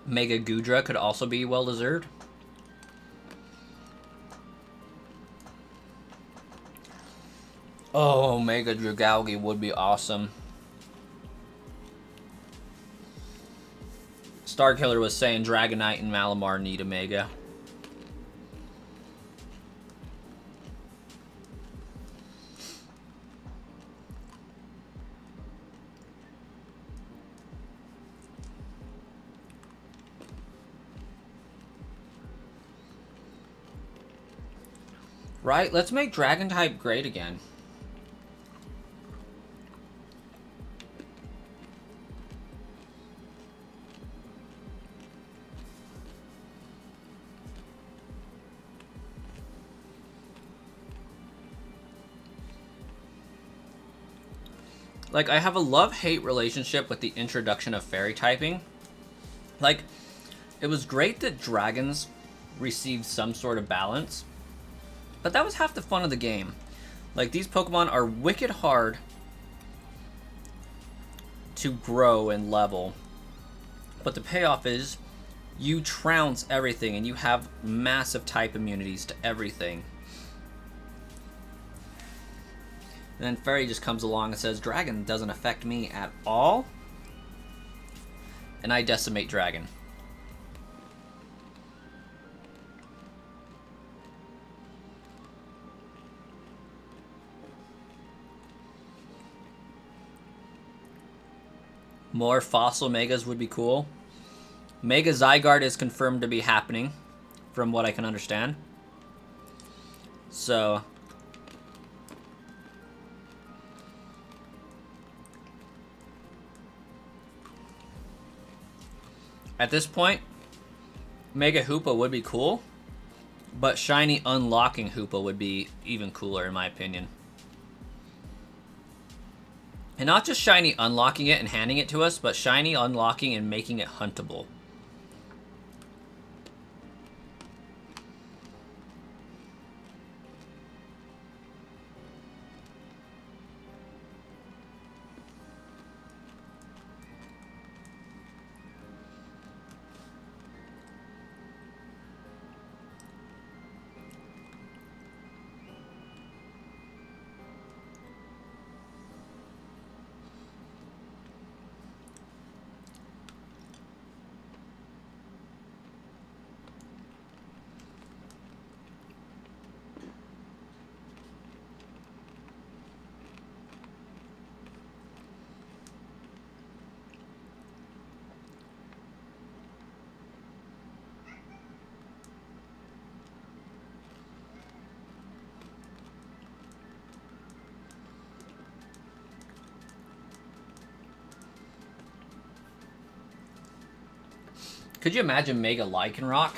Mega Gudra could also be well deserved. Oh, Mega Dragalge would be awesome. Starkiller was saying Dragonite and Malamar need a Mega. Right, let's make Dragon type great again. Like, I have a love-hate relationship with the introduction of fairy typing. Like, it was great that dragons received some sort of balance, but that was half the fun of the game. Like, these Pokemon are wicked hard to grow and level, but the payoff is you trounce everything and you have massive type immunities to everything. And then Fairy just comes along and says, Dragon doesn't affect me at all. And I decimate Dragon. More fossil Megas would be cool. Mega Zygarde is confirmed to be happening, from what I can understand. So at this point, Mega Hoopa would be cool, but Shiny unlocking Hoopa would be even cooler in my opinion. And not just Shiny unlocking it and handing it to us, but Shiny unlocking and making it huntable. Could you imagine Mega Lycanroc?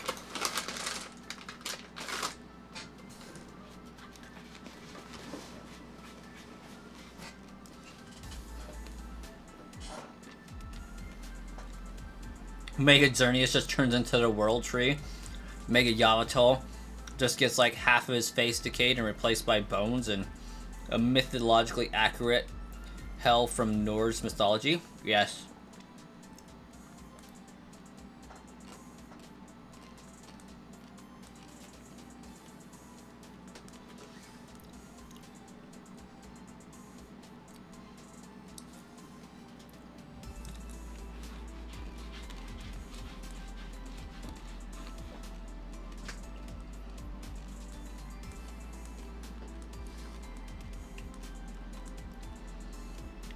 Mega Xerneas just turns into the World Tree. Mega Yamato just gets like half of his face decayed and replaced by bones, and a mythologically accurate hell from Norse mythology. Yes.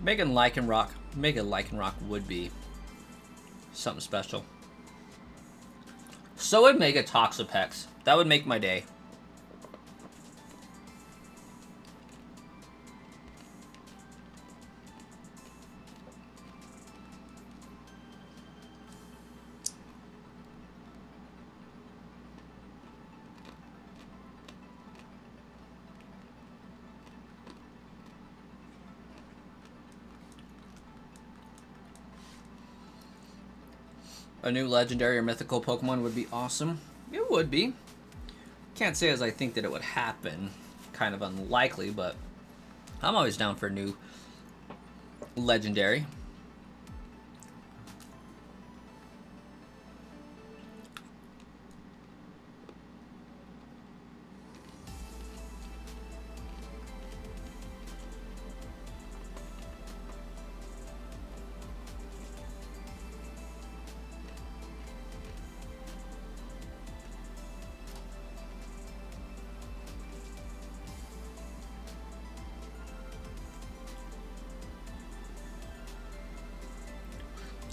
Mega Lycanroc would be something special. So would Mega Toxapex. That would make my day. A new legendary or mythical Pokemon would be awesome. It would be. Can't say as I think that it would happen. Kind of unlikely, but I'm always down for a new legendary.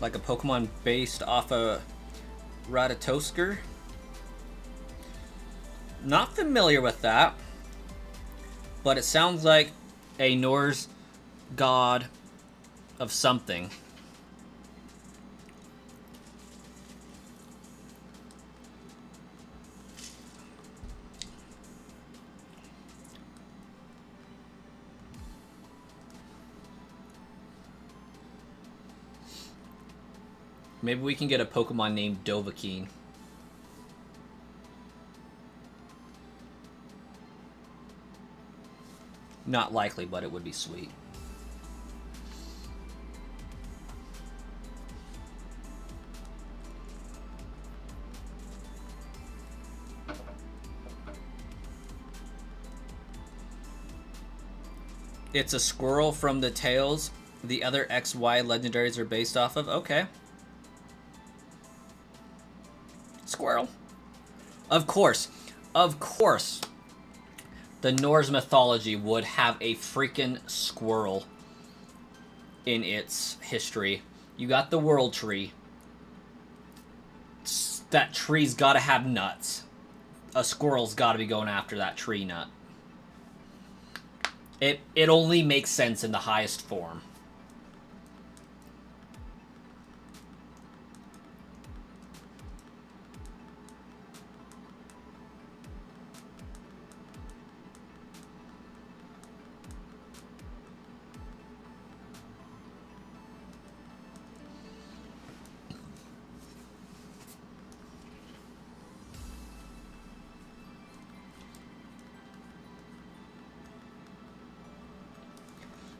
Like a Pokemon based off a Ratatoskr. Not familiar with that, but it sounds like a Norse god of something. Maybe we can get a Pokemon named Dovahkiin. Not likely, but it would be sweet. It's a squirrel from the Tales the other XY legendaries are based off of. Okay. Squirrel. Of course. Of course. The Norse mythology would have a freaking squirrel in its history. You got the World Tree. That tree's gotta have nuts. A squirrel's gotta be going after that tree nut. It only makes sense in the highest form.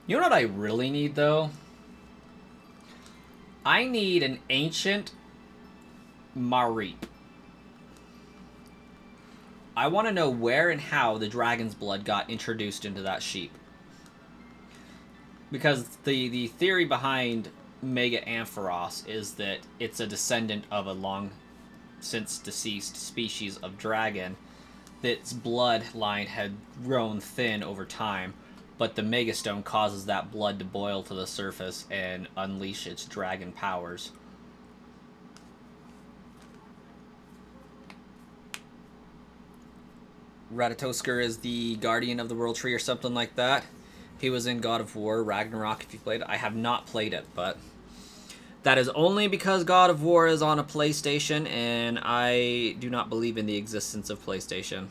You know what I really need, though? I need an ancient Mareep. I want to know where and how the dragon's blood got introduced into that sheep. Because the theory behind Mega Ampharos is that it's a descendant of a long since deceased species of dragon that's bloodline had grown thin over time. But the Megastone causes that blood to boil to the surface and unleash its dragon powers. Ratatoskr is the guardian of the World Tree or something like that. He was in God of War, Ragnarok, if you played it. I have not played it, but that is only because God of War is on a PlayStation, and I do not believe in the existence of PlayStation.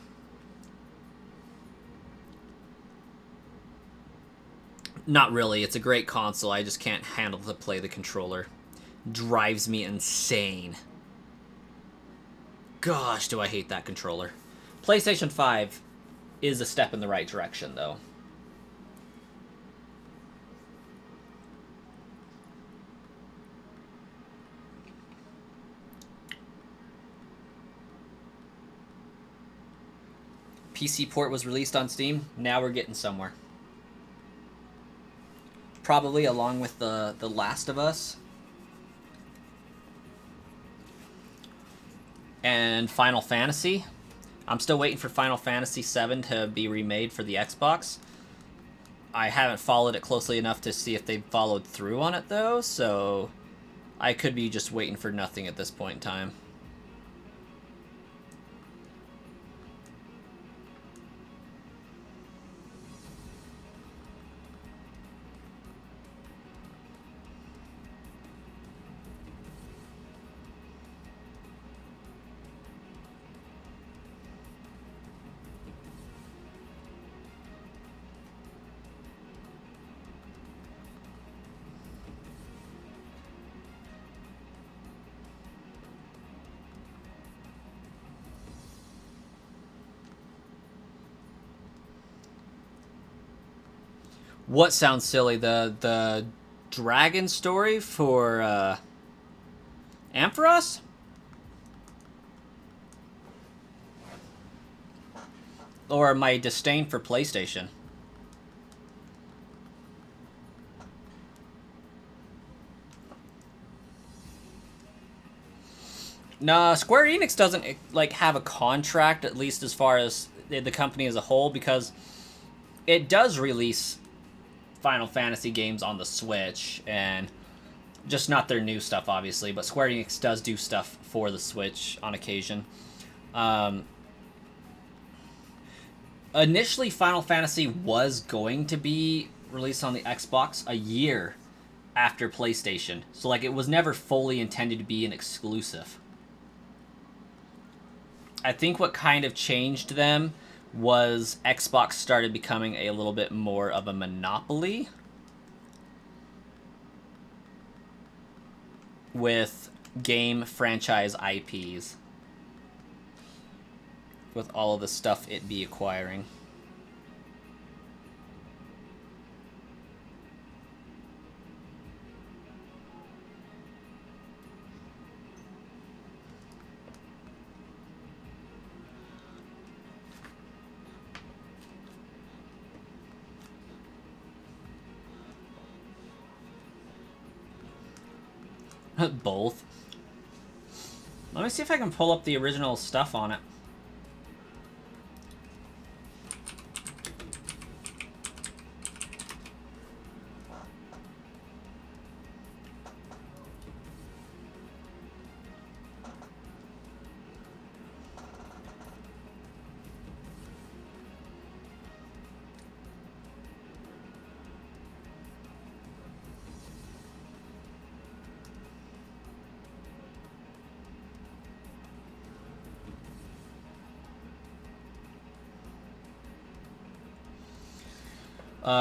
Not really. It's a great console. I just can't handle to play the controller. Drives me insane. Gosh, do I hate that controller. PlayStation 5 is a step in the right direction, though. PC port was released on Steam. Now we're getting somewhere. Probably along with the Last of Us. And Final Fantasy. I'm still waiting for Final Fantasy VII to be remade for the Xbox. I haven't followed it closely enough to see if they followed through on it, though, so I could be just waiting for nothing at this point in time. What sounds silly? The dragon story for Ampharos? Or my disdain for PlayStation? Nah, Square Enix doesn't like have a contract, at least as far as the company as a whole, because it does release Final Fantasy games on the Switch, and just not their new stuff, obviously, but Square Enix does do stuff for the Switch on occasion. Initially, Final Fantasy was going to be released on the Xbox a year after PlayStation, so like it was never fully intended to be an exclusive. I think what kind of changed them was Xbox started becoming a little bit more of a monopoly with game franchise IPs, with all of the stuff it be acquiring. Both. Let me see if I can pull up the original stuff on it.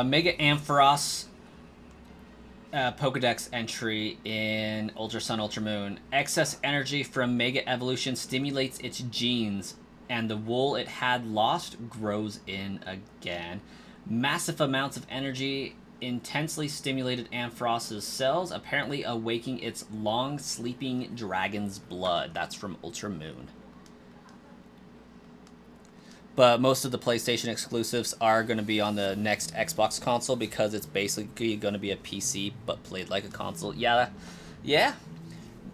Mega Ampharos Pokedex entry in Ultra Sun, Ultra Moon. Excess energy from Mega Evolution stimulates its genes, and the wool it had lost grows in again. Massive amounts of energy intensely stimulated Ampharos's cells, apparently awaking its long-sleeping dragon's blood. That's from Ultra Moon. But most of the PlayStation exclusives are going to be on the next Xbox console because it's basically going to be a PC but played like a console. Yeah.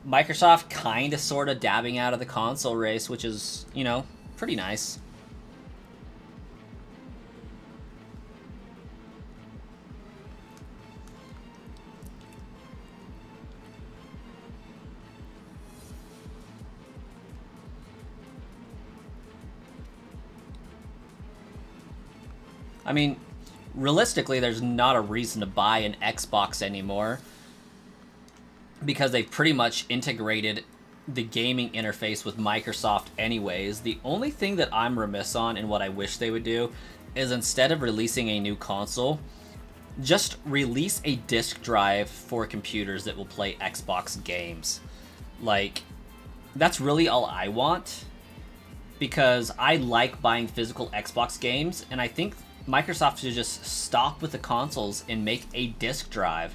Microsoft kind of sort of dabbing out of the console race, which is, pretty nice. I mean, realistically, there's not a reason to buy an Xbox anymore because they've pretty much integrated the gaming interface with Microsoft anyways. The only thing that I'm remiss on and what I wish they would do is instead of releasing a new console, just release a disk drive for computers that will play Xbox games. Like, that's really all I want, because I like buying physical Xbox games, and I think Microsoft should just stop with the consoles and make a disk drive.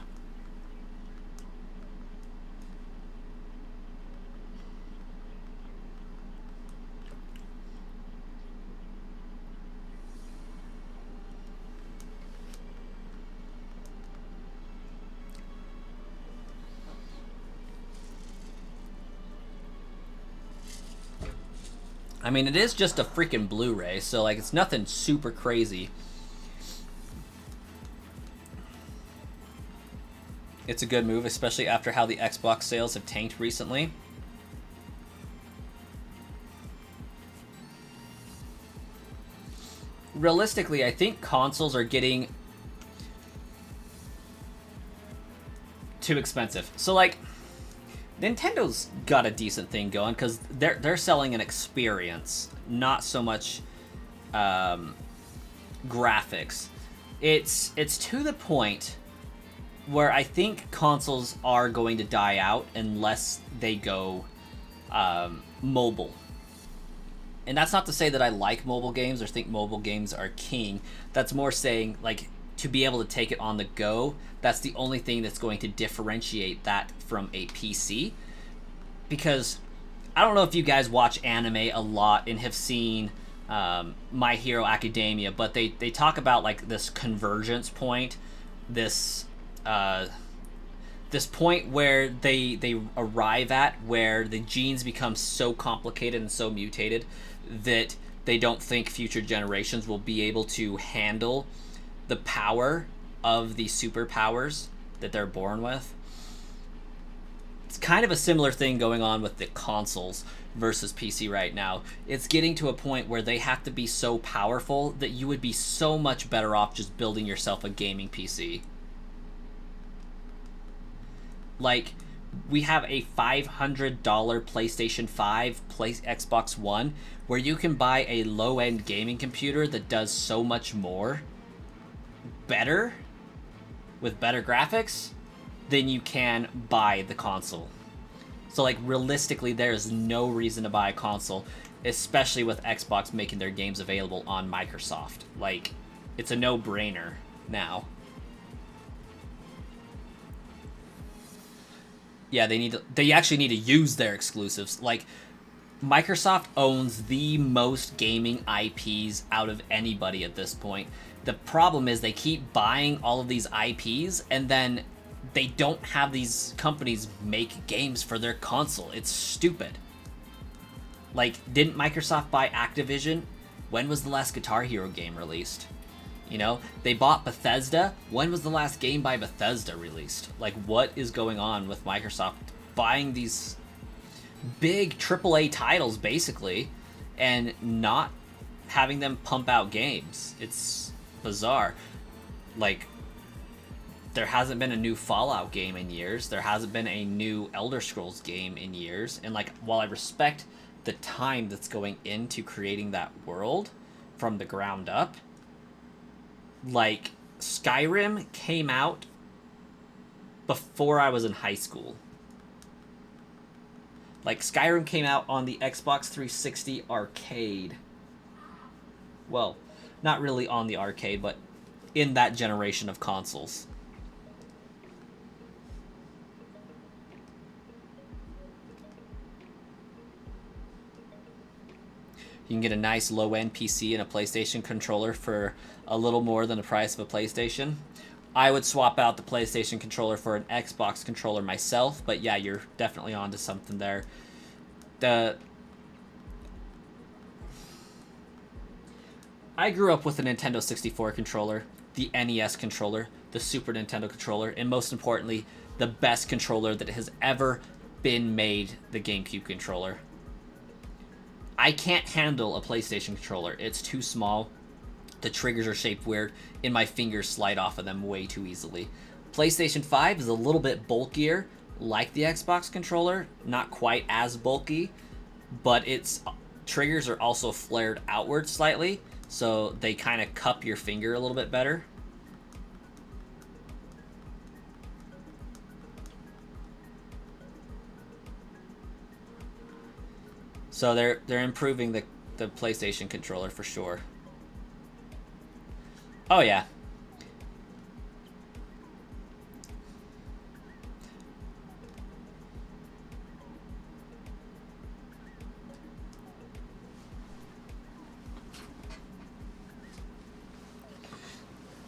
I mean, it is just a freaking Blu-ray, so like it's nothing super crazy. It's a good move, especially after how the Xbox sales have tanked recently. Realistically, I think consoles are getting too expensive. So like, Nintendo's got a decent thing going because they're selling an experience, not so much graphics. It's to the point where I think consoles are going to die out unless they go mobile. And that's not to say that I like mobile games or think mobile games are king. That's more saying, like, to be able to take it on the go, that's the only thing that's going to differentiate that from a PC. Because I don't know if you guys watch anime a lot and have seen My Hero Academia, but they talk about like this convergence point, this this point where they arrive at where the genes become so complicated and so mutated that they don't think future generations will be able to handle the power of the superpowers that they're born with. It's kind of a similar thing going on with the consoles versus PC right now. It's getting to a point where they have to be so powerful that you would be so much better off just building yourself a gaming PC. Like, we have a $500 PlayStation 5, Xbox One, where you can buy a low-end gaming computer that does so much more better, with better graphics, than you can buy the console. So, like, realistically, there's no reason to buy a console, especially with Xbox making their games available on Microsoft. Like, it's a no-brainer now. Yeah, they actually need to use their exclusives. Like, Microsoft owns the most gaming IPs out of anybody at this point. The problem is they keep buying all of these IPs, and then they don't have these companies make games for their console. It's stupid. Like, didn't Microsoft buy Activision? When was the last Guitar Hero game released? You know, they bought Bethesda. When was the last game by Bethesda released? Like, what is going on with Microsoft buying these big AAA titles, basically, and not having them pump out games? It's bizarre. Like, there hasn't been a new Fallout game in years. There hasn't been a new Elder Scrolls game in years. And, like, while I respect the time that's going into creating that world from the ground up, like, Skyrim came out before I was in high school. Like, Skyrim came out on the Xbox 360 arcade. Well, not really on the arcade, but in that generation of consoles. You can get a nice low-end PC and a PlayStation controller for a little more than the price of a PlayStation. I would swap out the PlayStation controller for an Xbox controller myself, but yeah, you're definitely onto something there. I grew up with a Nintendo 64 controller, the NES controller, the Super Nintendo controller, and most importantly, the best controller that has ever been made, the GameCube controller. I can't handle a PlayStation controller. It's too small. The triggers are shaped weird, and my fingers slide off of them way too easily. PlayStation 5 is a little bit bulkier, like the Xbox controller. Not quite as bulky, but its triggers are also flared outward slightly, so they kind of cup your finger a little bit better. So they're improving the PlayStation controller for sure. Oh yeah.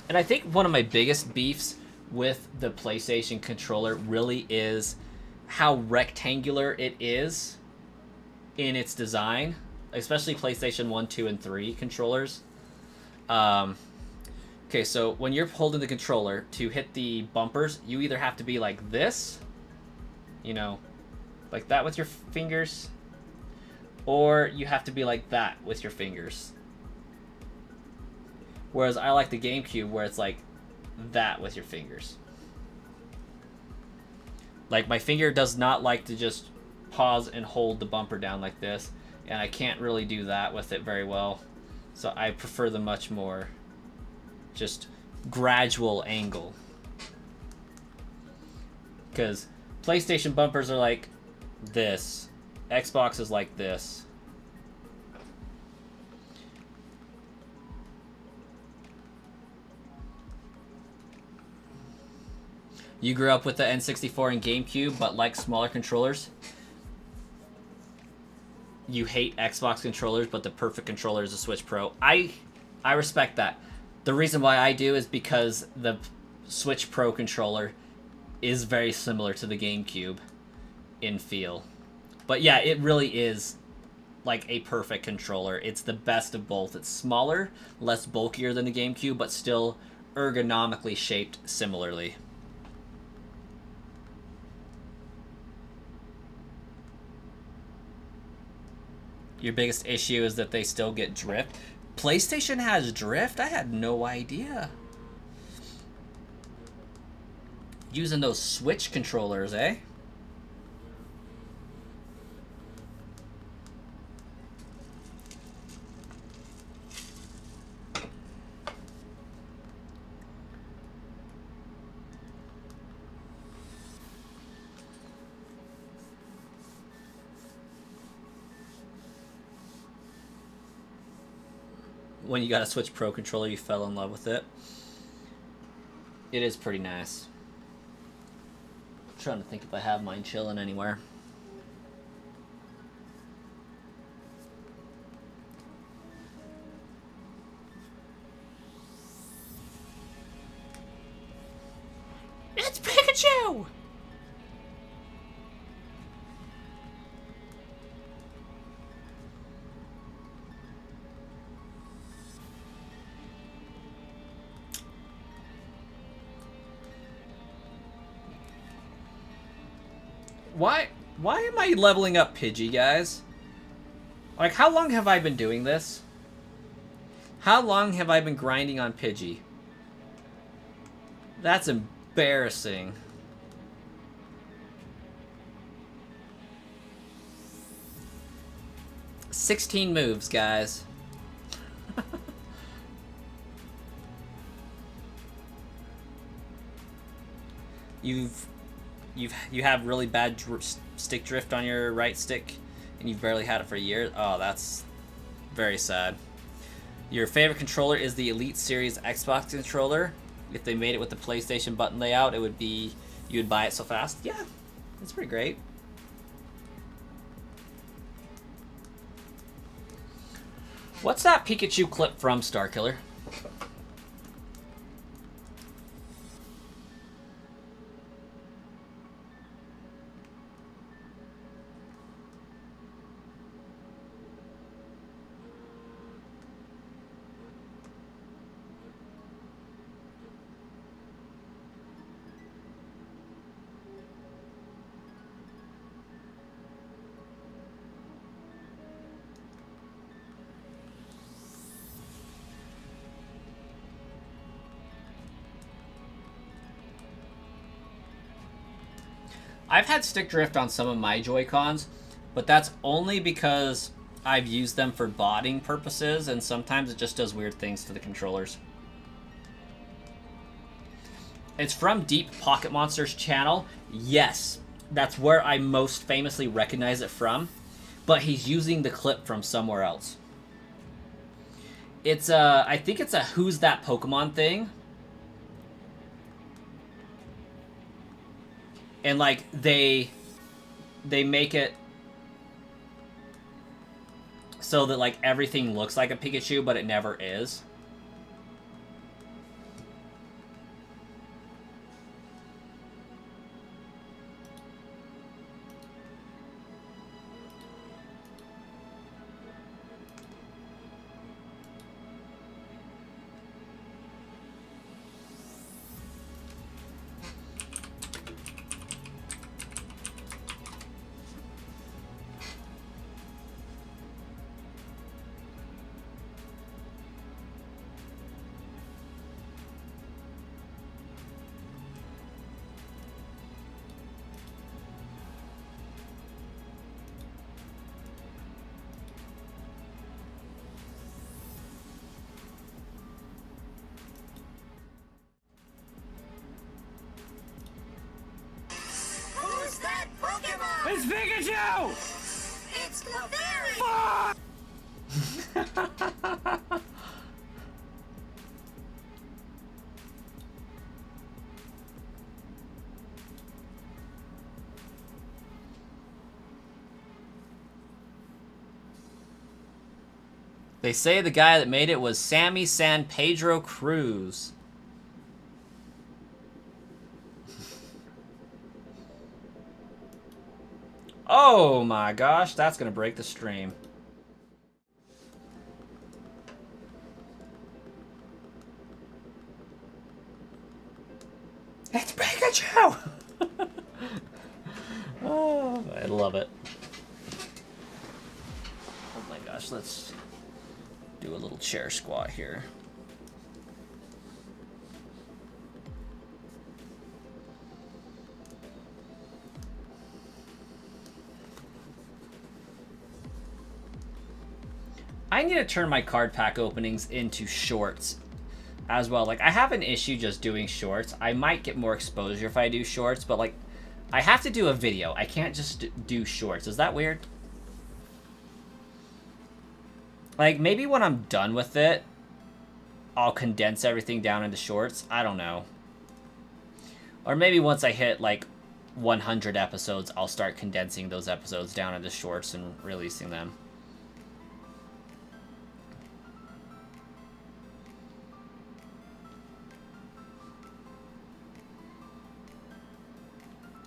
And I think one of my biggest beefs with the PlayStation controller really is how rectangular it is in its design, especially PlayStation 1, 2, and 3 controllers. Okay, so when you're holding the controller to hit the bumpers, you either have to be like this, you know, like that with your fingers, or you have to be like that with your fingers. Whereas I like the GameCube where it's like that with your fingers. Like, my finger does not like to just pause and hold the bumper down like this, and I can't really do that with it very well. So I prefer the much more just gradual angle. Because PlayStation bumpers are like this. Xbox is like this. You grew up with the N64 and GameCube, but like smaller controllers. You hate Xbox controllers, but the perfect controller is a Switch Pro. I respect that. The reason why I do is because the Switch Pro controller is very similar to the GameCube in feel. But yeah, it really is like a perfect controller. It's the best of both. It's smaller, less bulkier than the GameCube, but still ergonomically shaped similarly. Your biggest issue is that they still get drift. PlayStation has drift? I had no idea. Using those Switch controllers, eh? When you got a Switch Pro controller, you fell in love with it. It is pretty nice. I'm trying to think if I have mine chilling anywhere. It's Pikachu! Why am I leveling up Pidgey, guys? Like, how long have I been doing this? How long have I been grinding on Pidgey? That's embarrassing. "16 moves, guys." You have really bad stick drift on your right stick, and you've barely had it for a year. Oh, that's very sad. Your favorite controller is the Elite Series Xbox controller. If they made it with the PlayStation button layout, it would be, you would buy it so fast. Yeah, it's pretty great. What's that Pikachu clip from, Starkiller? I've had stick drift on some of my Joy-Cons, but that's only because I've used them for botting purposes, and sometimes it just does weird things to the controllers. It's from Deep Pocket Monsters channel. Yes, that's where I most famously recognize it from, but he's using the clip from somewhere else. It's I think it's a Who's That Pokemon thing. And like they make it so that like everything looks like a Pikachu, but it never is. It's Pikachu! It's Clefairy! They say the guy that made it was Sammy San Pedro Cruz. Oh my gosh, that's gonna break the stream. It's Pikachu! Oh, I love it. Oh my gosh, let's do a little chair squat here. I need to turn my card pack openings into shorts as well. Like, I have an issue just doing shorts. I might get more exposure if I do shorts, but like, I have to do a video. I can't just do shorts. Is that weird? Like, maybe when I'm done with it, I'll condense everything down into shorts. I don't know. Or maybe once I hit, like, 100 episodes, I'll start condensing those episodes down into shorts and releasing them.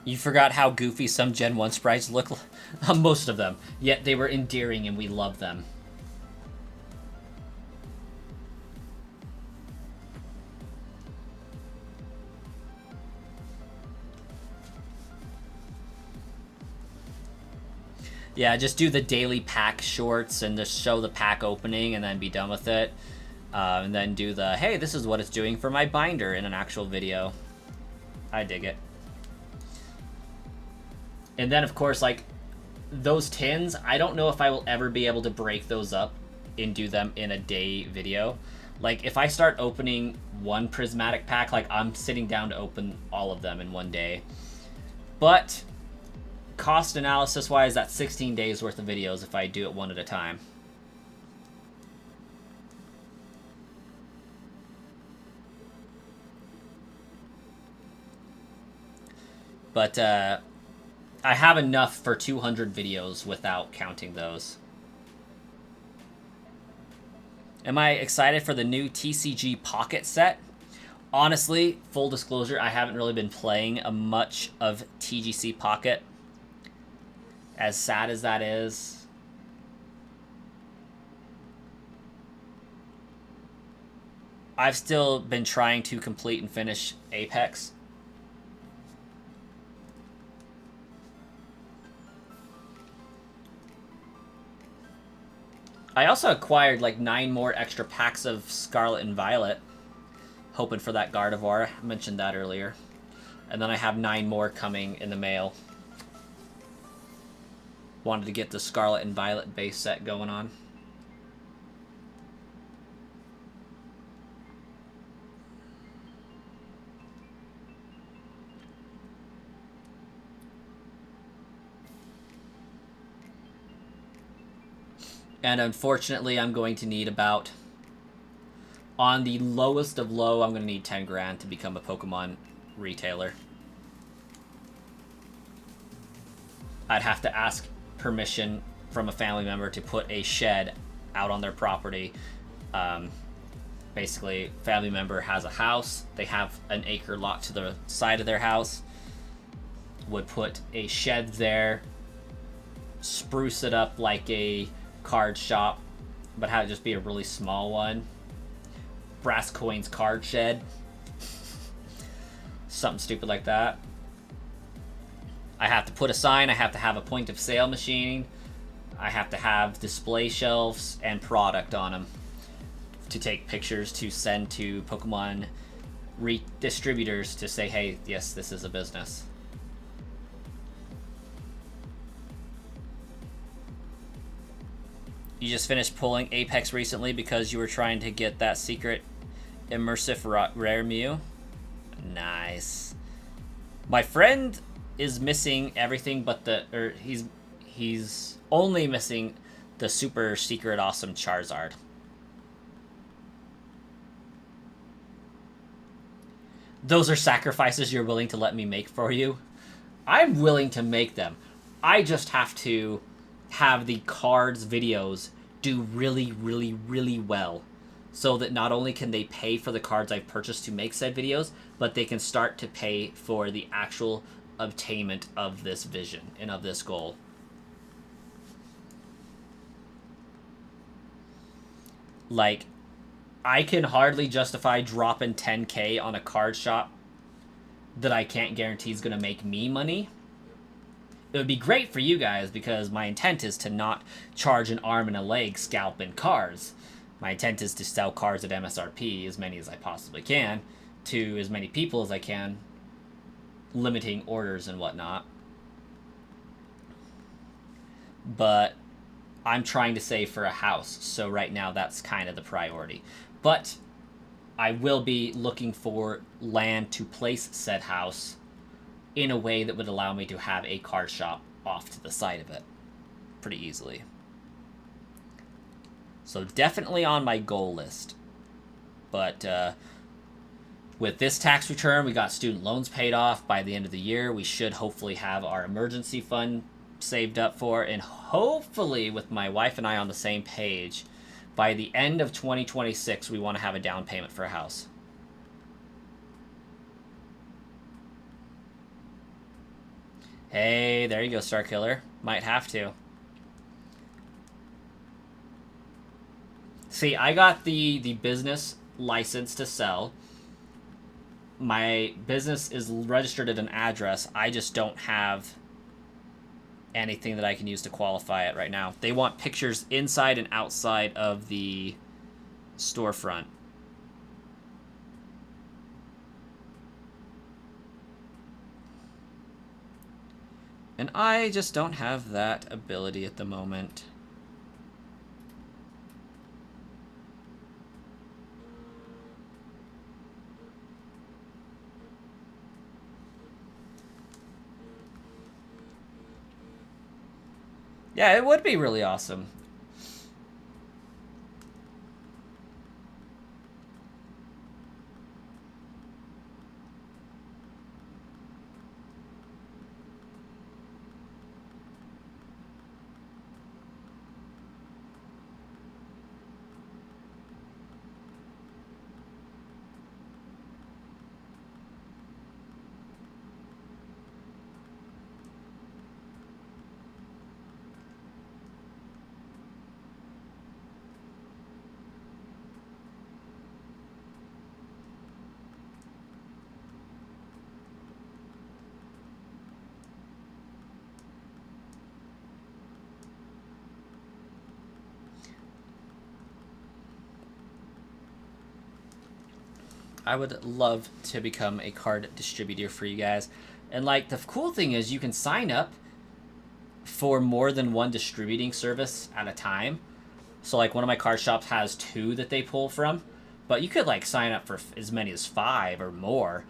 You forgot how goofy some Gen 1 sprites look? Most of them. Yet they were endearing and we love them. Yeah, just do the daily pack shorts and just show the pack opening and then be done with it. And then do the, hey, this is what it's doing for my binder in an actual video. I dig it. And then, of course, like, those tins, I don't know if I will ever be able to break those up and do them in a day video. Like, if I start opening one prismatic pack, like, I'm sitting down to open all of them in one day. But cost analysis-wise, that's 16 days worth of videos if I do it one at a time. But, I have enough for 200 videos without counting those. Am I excited for the new TCG Pocket set? Honestly, full disclosure, I haven't really been playing much of TGC Pocket. As sad as that is. I've still been trying to complete and finish Apex. I also acquired like 9 more extra packs of Scarlet and Violet, hoping for that Gardevoir. I mentioned that earlier. And then I have 9 more coming in the mail. Wanted to get the Scarlet and Violet base set going on. And unfortunately, I'm going to need about, on the lowest of low, I'm going to need 10 grand to become a Pokemon retailer. I'd have to ask permission from a family member to put a shed out on their property. Basically, family member has a house. They have an acre lot to the side of their house. Would put a shed there, spruce it up like a card shop, but have it just be a really small one. Brass Coins card shed. Something stupid like that. I have to put a sign, I have to have a point of sale machine, I have to have display shelves and product on them to take pictures to send to Pokemon distributors to say, hey, yes, this is a business. You just finished pulling Apex recently because you were trying to get that secret immersive rare Mew? Nice. My friend is missing everything but he's only missing the super secret awesome Charizard. Those are sacrifices you're willing to let me make for you? I'm willing to make them. I just have to have the cards videos do really, really, really well, so that not only can they pay for the cards I've purchased to make said videos, but they can start to pay for the actual obtainment of this vision and of this goal. Like, I can hardly justify dropping 10K on a card shop that I can't guarantee is going to make me money. It would be great for you guys because my intent is to not charge an arm and a leg scalping cards. My intent is to sell cards at MSRP, as many as I possibly can, to as many people as I can, limiting orders and whatnot. But I'm trying to save for a house, so right now that's kind of the priority. But I will be looking for land to place said house in a way that would allow me to have a card shop off to the side of it pretty easily. So definitely on my goal list. But with this tax return, we got student loans paid off. By the end of the year, we should hopefully have our emergency fund saved up for, and hopefully with my wife and I on the same page, by the end of 2026, we want to have a down payment for a house. Hey, there you go, Star Killer. Might have to. See, I got the business license to sell. My business is registered at an address. I just don't have anything that I can use to qualify it right now. They want pictures inside and outside of the storefront. And I just don't have that ability at the moment. Yeah, it would be really awesome. I would love to become a card distributor for you guys. And like the cool thing is you can sign up for more than one distributing service at a time. So like one of my card shops has 2 that they pull from, but you could like sign up for as many as 5 or more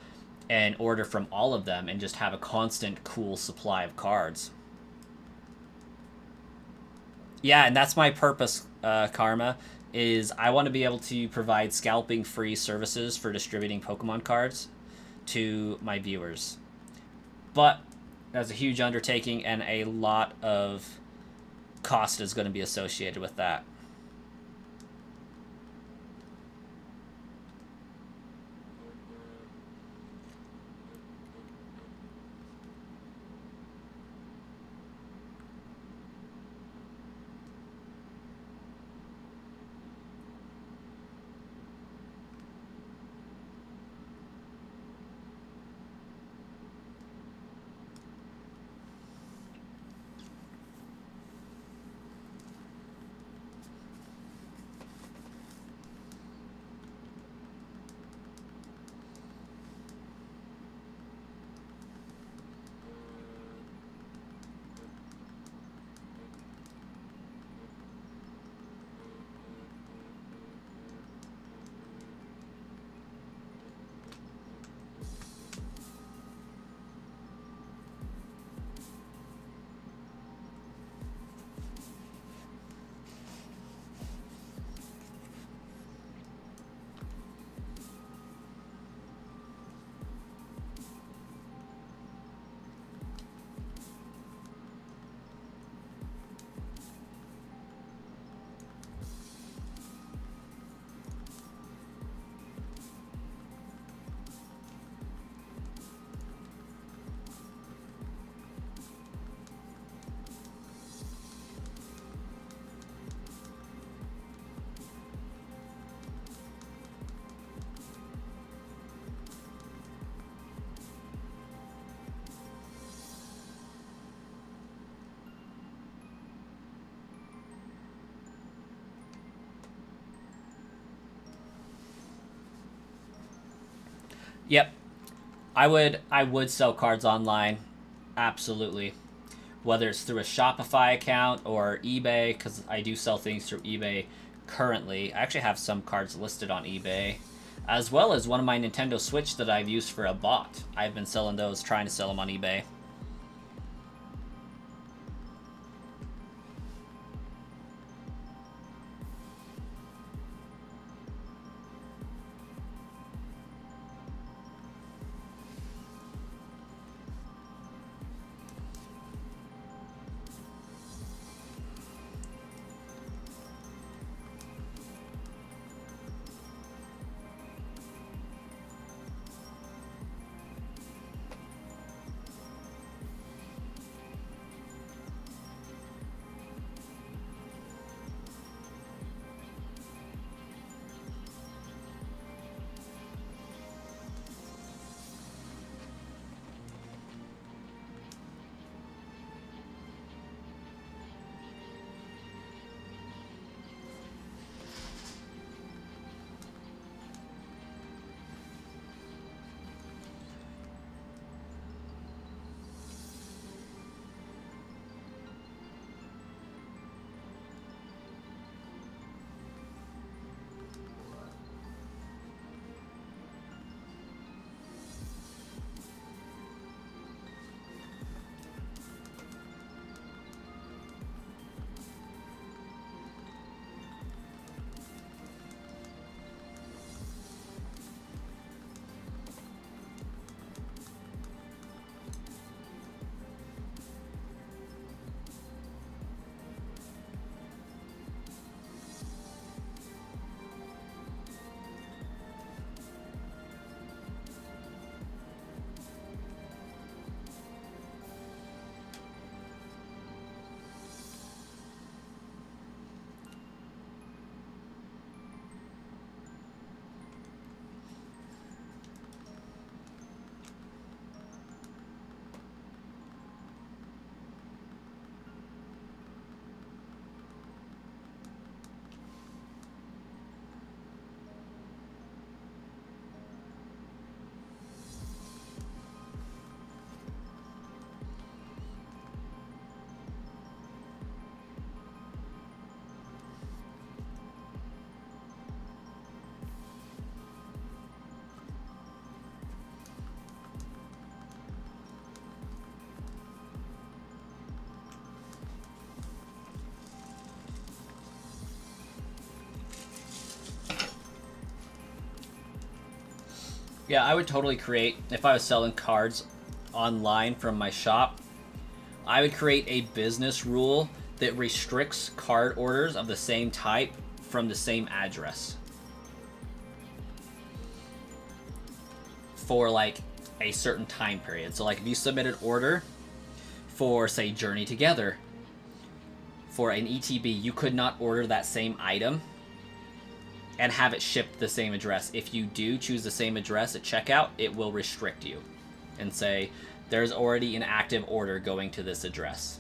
and order from all of them and just have a constant cool supply of cards. Yeah, and that's my purpose, Karma, is I want to be able to provide scalping free services for distributing Pokemon cards to my viewers. But that's a huge undertaking and a lot of cost is going to be associated with that. Yep. I would sell cards online. Absolutely. Whether it's through a Shopify account or eBay, because I do sell things through eBay currently. I actually have some cards listed on eBay, as well as one of my Nintendo Switch that I've used for a bot. I've been selling those, trying to sell them on eBay. Yeah, I would totally create, if I was selling cards online from my shop, I would create a business rule that restricts card orders of the same type from the same address for like a certain time period. So like if you submit an order for, say, Journey Together for an ETB, you could not order that same item and have it shipped the same address. If you do choose the same address at checkout, it will restrict you and say there's already an active order going to this address.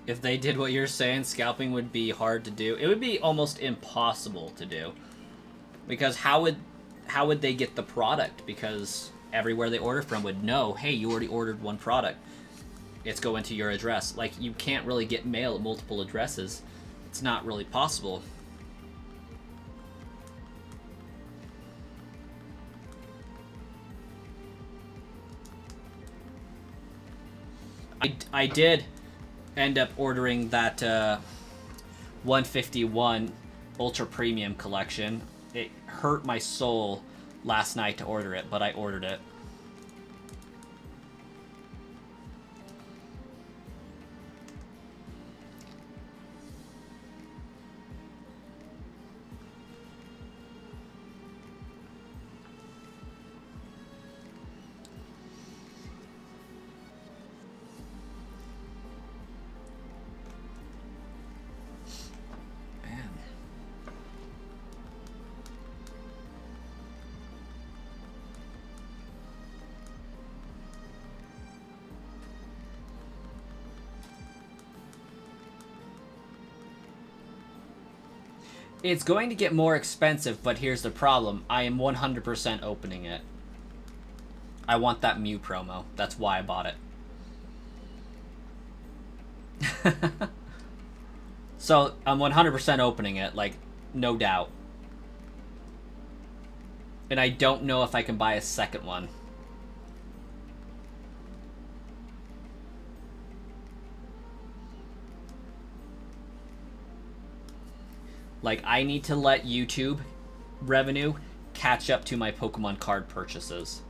If they did what you're saying, scalping would be hard to do. It would be almost impossible to do. Because how would they get the product? Because everywhere they order from would know, hey, you already ordered one product. It's going to your address. Like, you can't really get mail at multiple addresses. It's not really possible. I did end up ordering that 151 Ultra Premium collection. It hurt my soul last night to order it, but I ordered it. It's going to get more expensive, but here's the problem. I am 100% opening it. I want that Mew promo. That's why I bought it. So, I'm 100% opening it, like, no doubt. And I don't know if I can buy a second one. Like, I need to let YouTube revenue catch up to my Pokemon card purchases.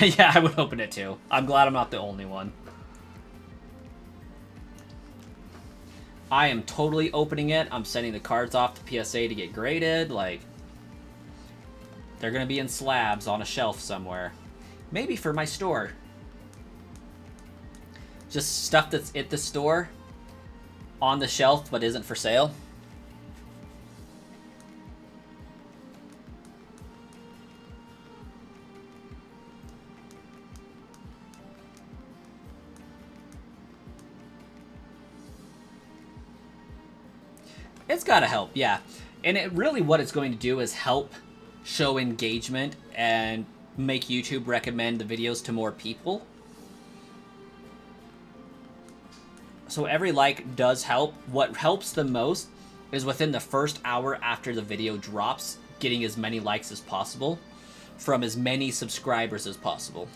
Yeah, I would open it too. I'm glad I'm not the only one. I am totally opening it. I'm sending the cards off to PSA to get graded. Like, they're going to be in slabs on a shelf somewhere. Maybe for my store. Just stuff that's at the store on the shelf but isn't for sale. It's gotta help, yeah. And it really what it's going to do is help show engagement and make YouTube recommend the videos to more people. So every like does help. What helps the most is within the first hour after the video drops, getting as many likes as possible from as many subscribers as possible.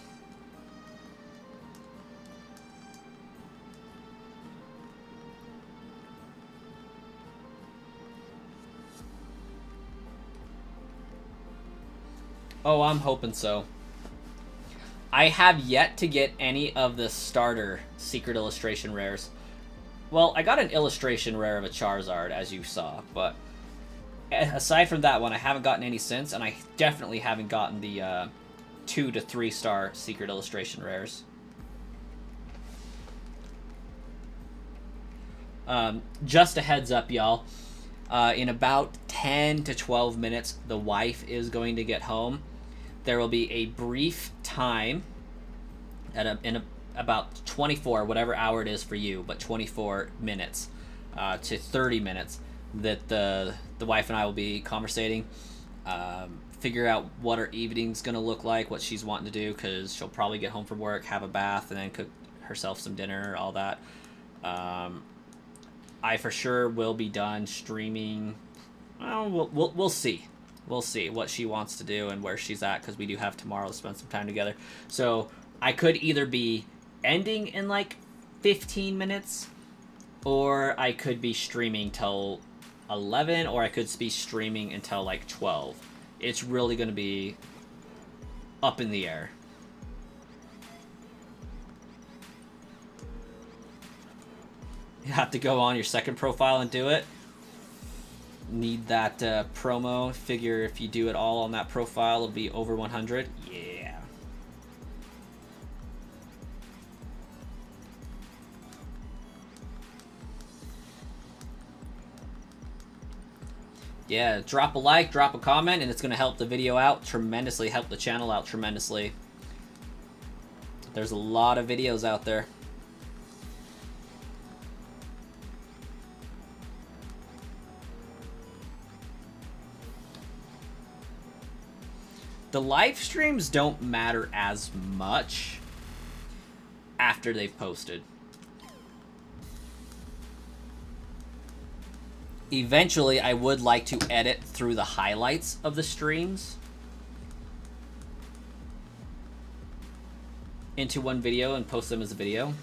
Oh, I'm hoping so. I have yet to get any of the starter secret illustration rares. Well, I got an illustration rare of a Charizard, as you saw, but aside from that one, I haven't gotten any since, and I definitely haven't gotten the 2 to 3 star secret illustration rares. Just a heads up, y'all. In about 10 to 12 minutes, the wife is going to get home. There will be a brief time in about 24, whatever hour it is for you, but 24 minutes to 30 minutes that the wife and I will be conversating, figure out what her evening's going to look like, what she's wanting to do, because she'll probably get home from work, have a bath, and then cook herself some dinner, all that. I for sure will be done streaming. Well, we'll see. We'll see what she wants to do and where she's at, because we do have tomorrow to spend some time together. So I could either be ending in like 15 minutes, or I could be streaming till 11, or I could be streaming until like 12. It's really going to be up in the air. You have to go on your second profile and do it. Need that promo. Figure if you do it all on that profile, it'll be over 100. Yeah. Yeah, drop a like, drop a comment, and it's going to help the video out tremendously, help the channel out tremendously. There's a lot of videos out there. The live streams don't matter as much after they've posted. Eventually, I would like to edit through the highlights of the streams into one video and post them as a video.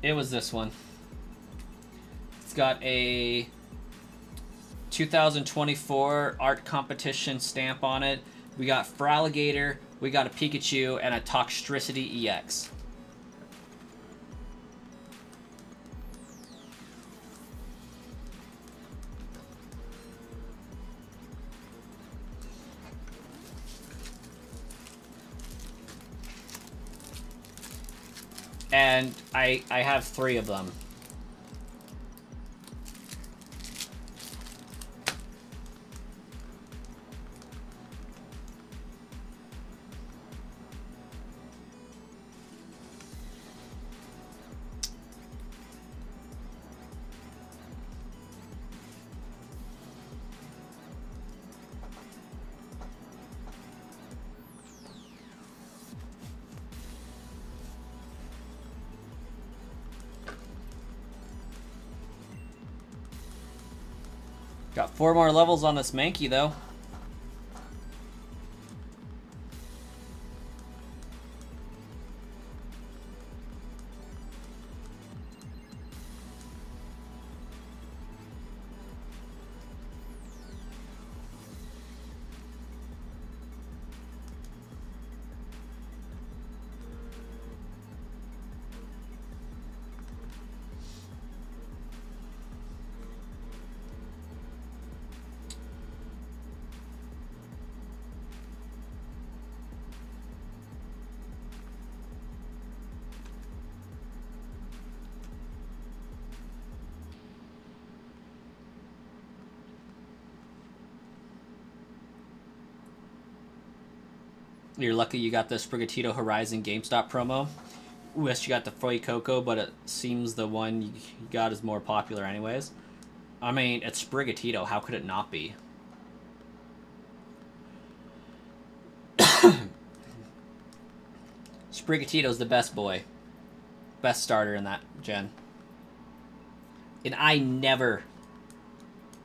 It was this one. It's got a 2024 art competition stamp on it. We got Feraligatr, we got a Pikachu, and a Toxtricity EX. And I have 3 of them. Got 4 more levels on this Mankey, though. You're lucky you got the Sprigatito Horizon GameStop promo. Wish you got the Fuecoco, but it seems the one you got is more popular anyways. I mean, it's Sprigatito. How could it not be? Sprigatito's the best boy. Best starter in that gen. And I never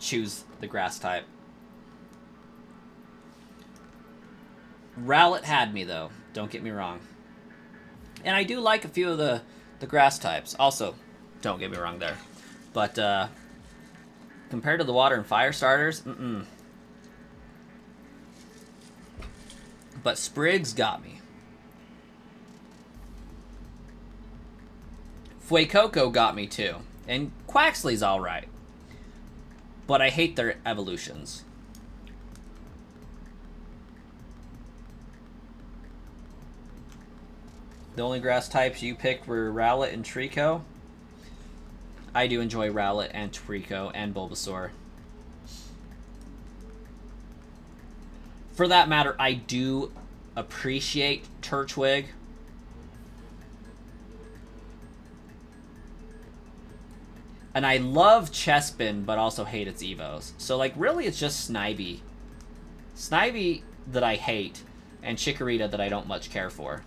choose the grass type. Rowlet had me, though. Don't get me wrong. And I do like a few of the grass types. Also, don't get me wrong there. But, compared to the water and fire starters, But Spriggs got me. Fuecoco got me, too. And Quaxly's alright. But I hate their evolutions. The only grass types you picked were Rowlet and Trico. I do enjoy Rowlet and Trico and Bulbasaur. For that matter, I do appreciate Turtwig. And I love Chespin, but also hate its Evos. So, like, really it's just Snivy. Snivy that I hate, and Chikorita that I don't much care for.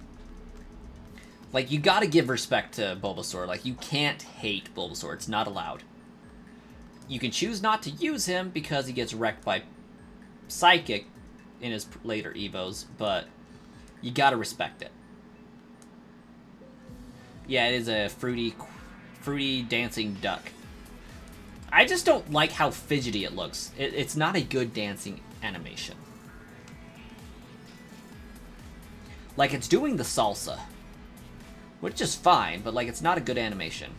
Like, you gotta give respect to Bulbasaur. Like, you can't hate Bulbasaur. It's not allowed. You can choose not to use him because he gets wrecked by Psychic in his later Evos, but you gotta respect it. Yeah, it is a fruity dancing duck. I just don't like how fidgety it looks. It's not a good dancing animation. Like, it's doing the salsa, which is fine, but, like, it's not a good animation.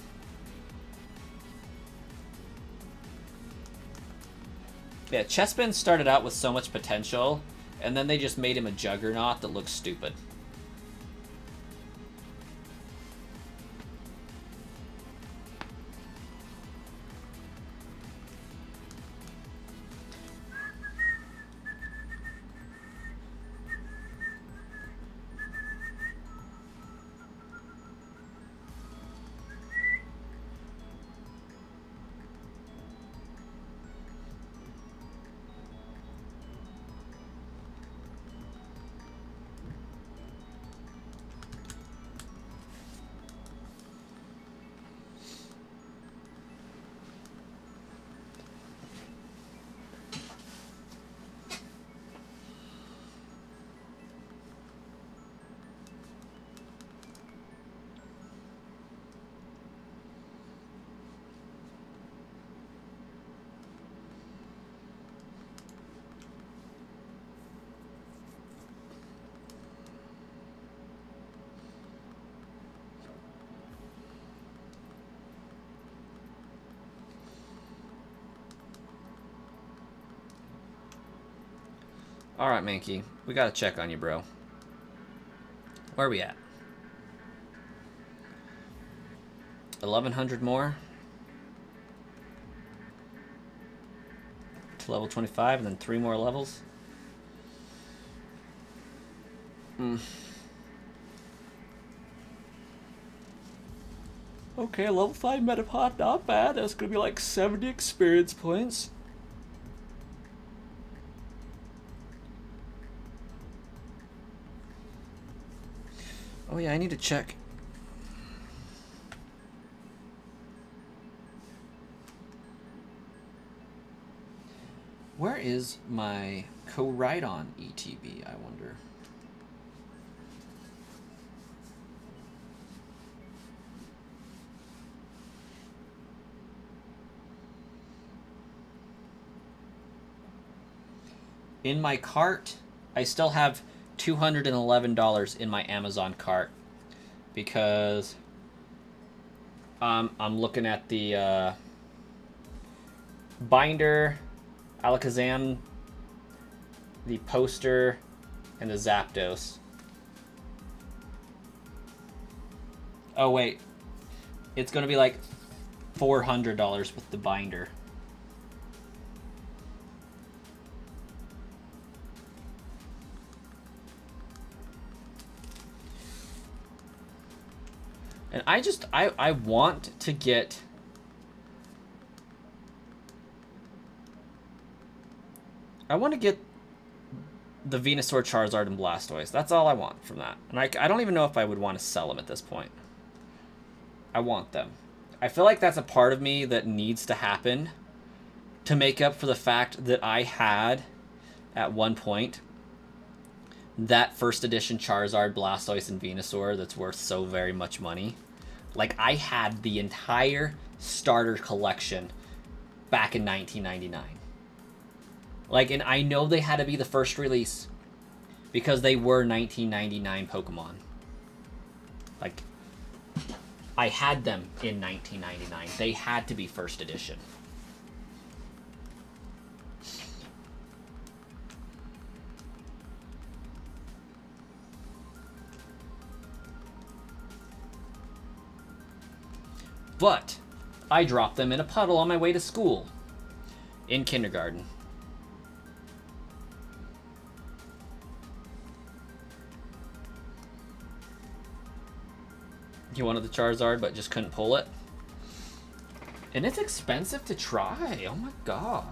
Yeah, Chespin started out with so much potential, and then they just made him a juggernaut that looks stupid. Alright, Mankey. We gotta check on you, bro. Where are we at? 1,100 more? To level 25, and then 3 more levels? Okay, level 5 Metapod, not bad. That's gonna be like 70 experience points. Oh yeah, I need to check. Where is my co-ride-on ETB, I wonder? In my cart, I still have $211 in my Amazon cart because I'm looking at the binder, Alakazam, the poster, and the Zapdos. Oh wait, it's gonna be like $400 with the binder. And I want to get the Venusaur, Charizard, and Blastoise. That's all I want from that. And I don't even know if I would want to sell them at this point. I want them. I feel like that's a part of me that needs to happen to make up for the fact that I had, at one point, that first edition Charizard, Blastoise, and Venusaur that's worth so very much money. Like, I had the entire starter collection back in 1999. Like, and I know they had to be the first release because they were 1999 Pokemon. Like, I had them in 1999. They had to be first edition. But I dropped them in a puddle on my way to school in kindergarten. You wanted the Charizard but just couldn't pull it. And it's expensive to try. Oh my gosh.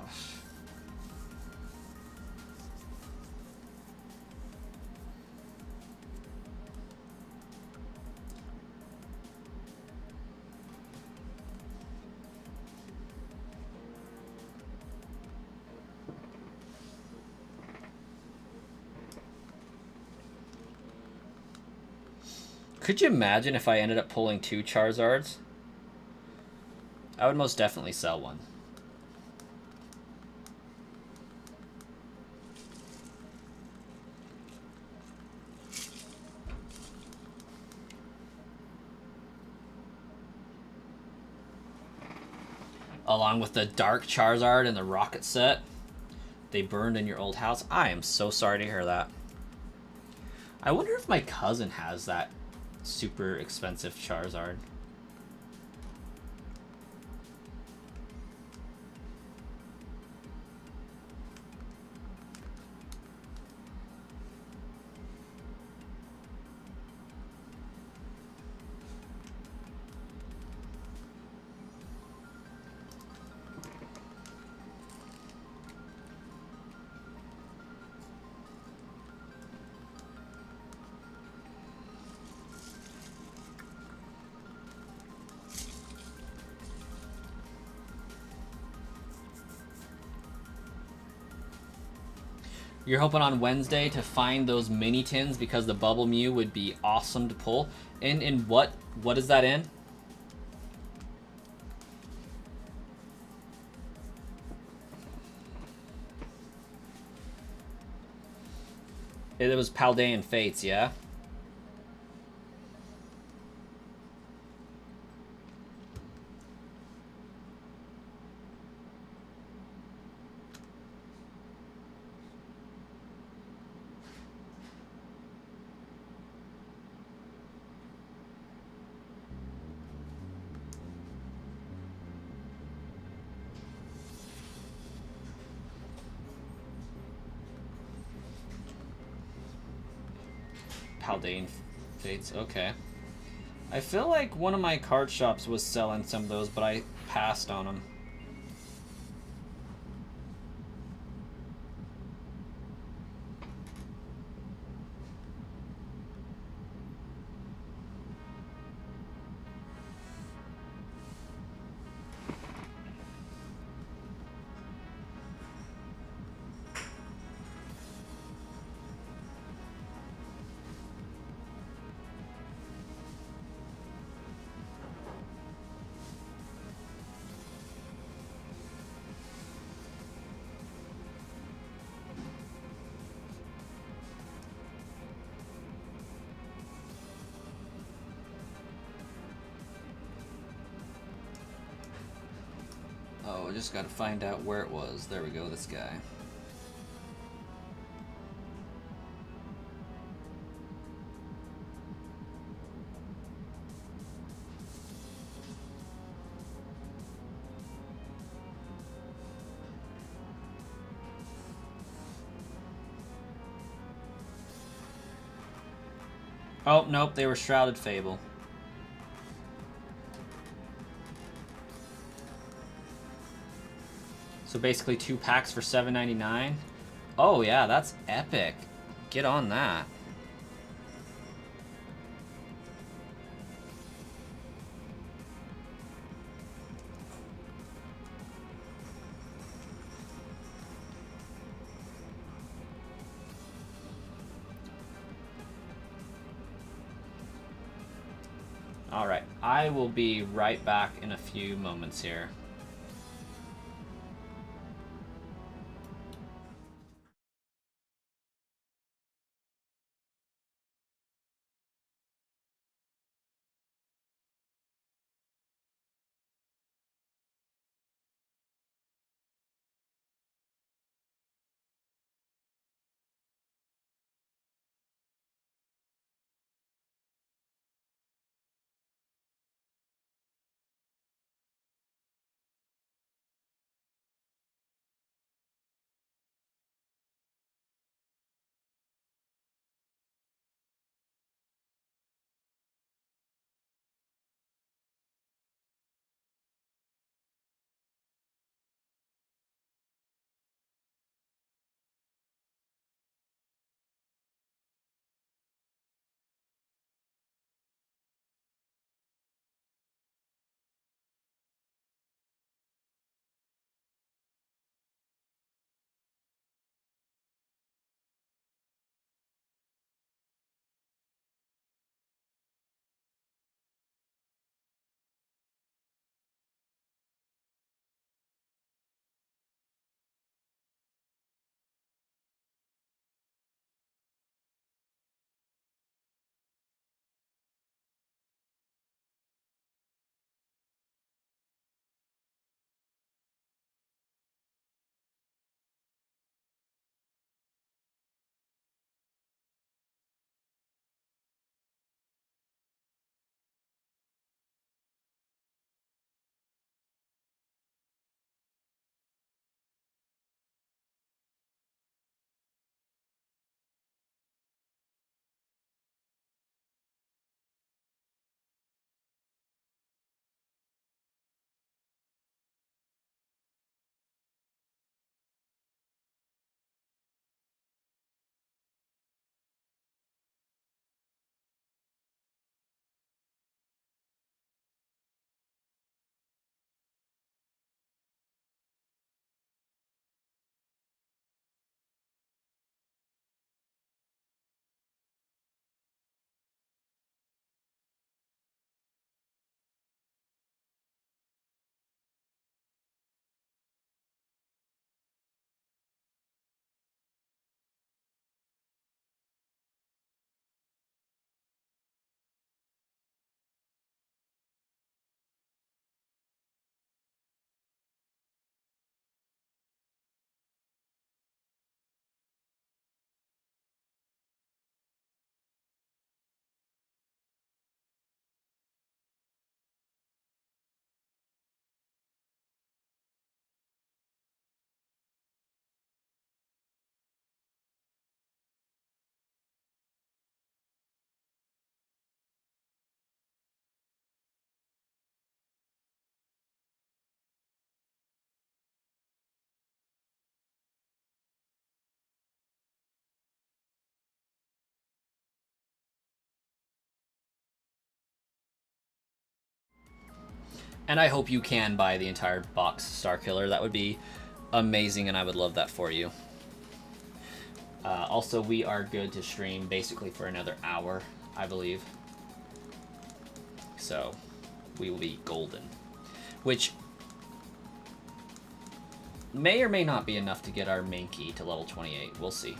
Could you imagine if I ended up pulling 2 Charizards? I would most definitely sell one. Along with the Dark Charizard and the Rocket set. They burned in your old house? I am so sorry to hear that. I wonder if my cousin has that super expensive Charizard. You're hoping on Wednesday to find those mini tins because the Bubble Mew would be awesome to pull. In what? What is that in? It was Paldean Fates, yeah? Paldean Fates, okay. I feel like one of my card shops was selling some of those, but I passed on them. Oh, I just gotta find out where it was. There we go, this guy. Oh, nope, they were Shrouded Fable. So basically 2 packs for $7.99. Oh yeah, that's epic. Get on that. Alright, I will be right back in a few moments here. And I hope you can buy the entire box Star Killer. That would be amazing, and I would love that for you. Also, we are good to stream basically for another hour, I believe. So, we will be golden. Which may or may not be enough to get our main key to level 28. We'll see.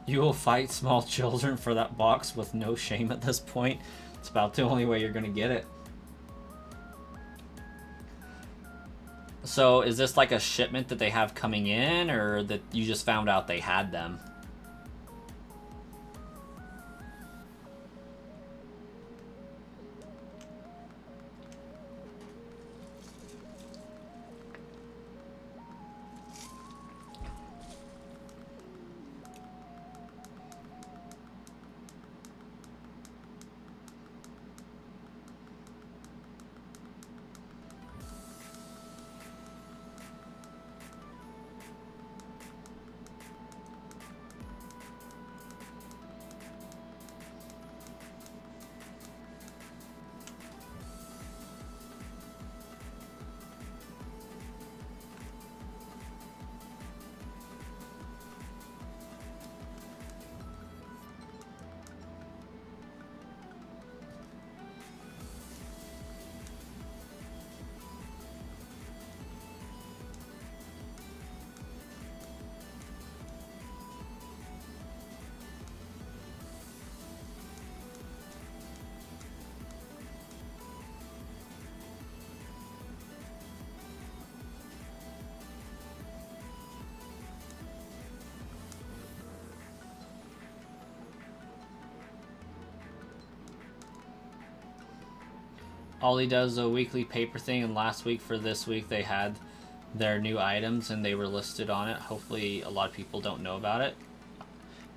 You will fight small children for that box with no shame at this point. It's about the only way you're going to get it. So is this like a shipment that they have coming in, or that you just found out they had them? Ollie does a weekly paper thing, and last week for this week they had their new items and they were listed on it. Hopefully a lot of people don't know about it.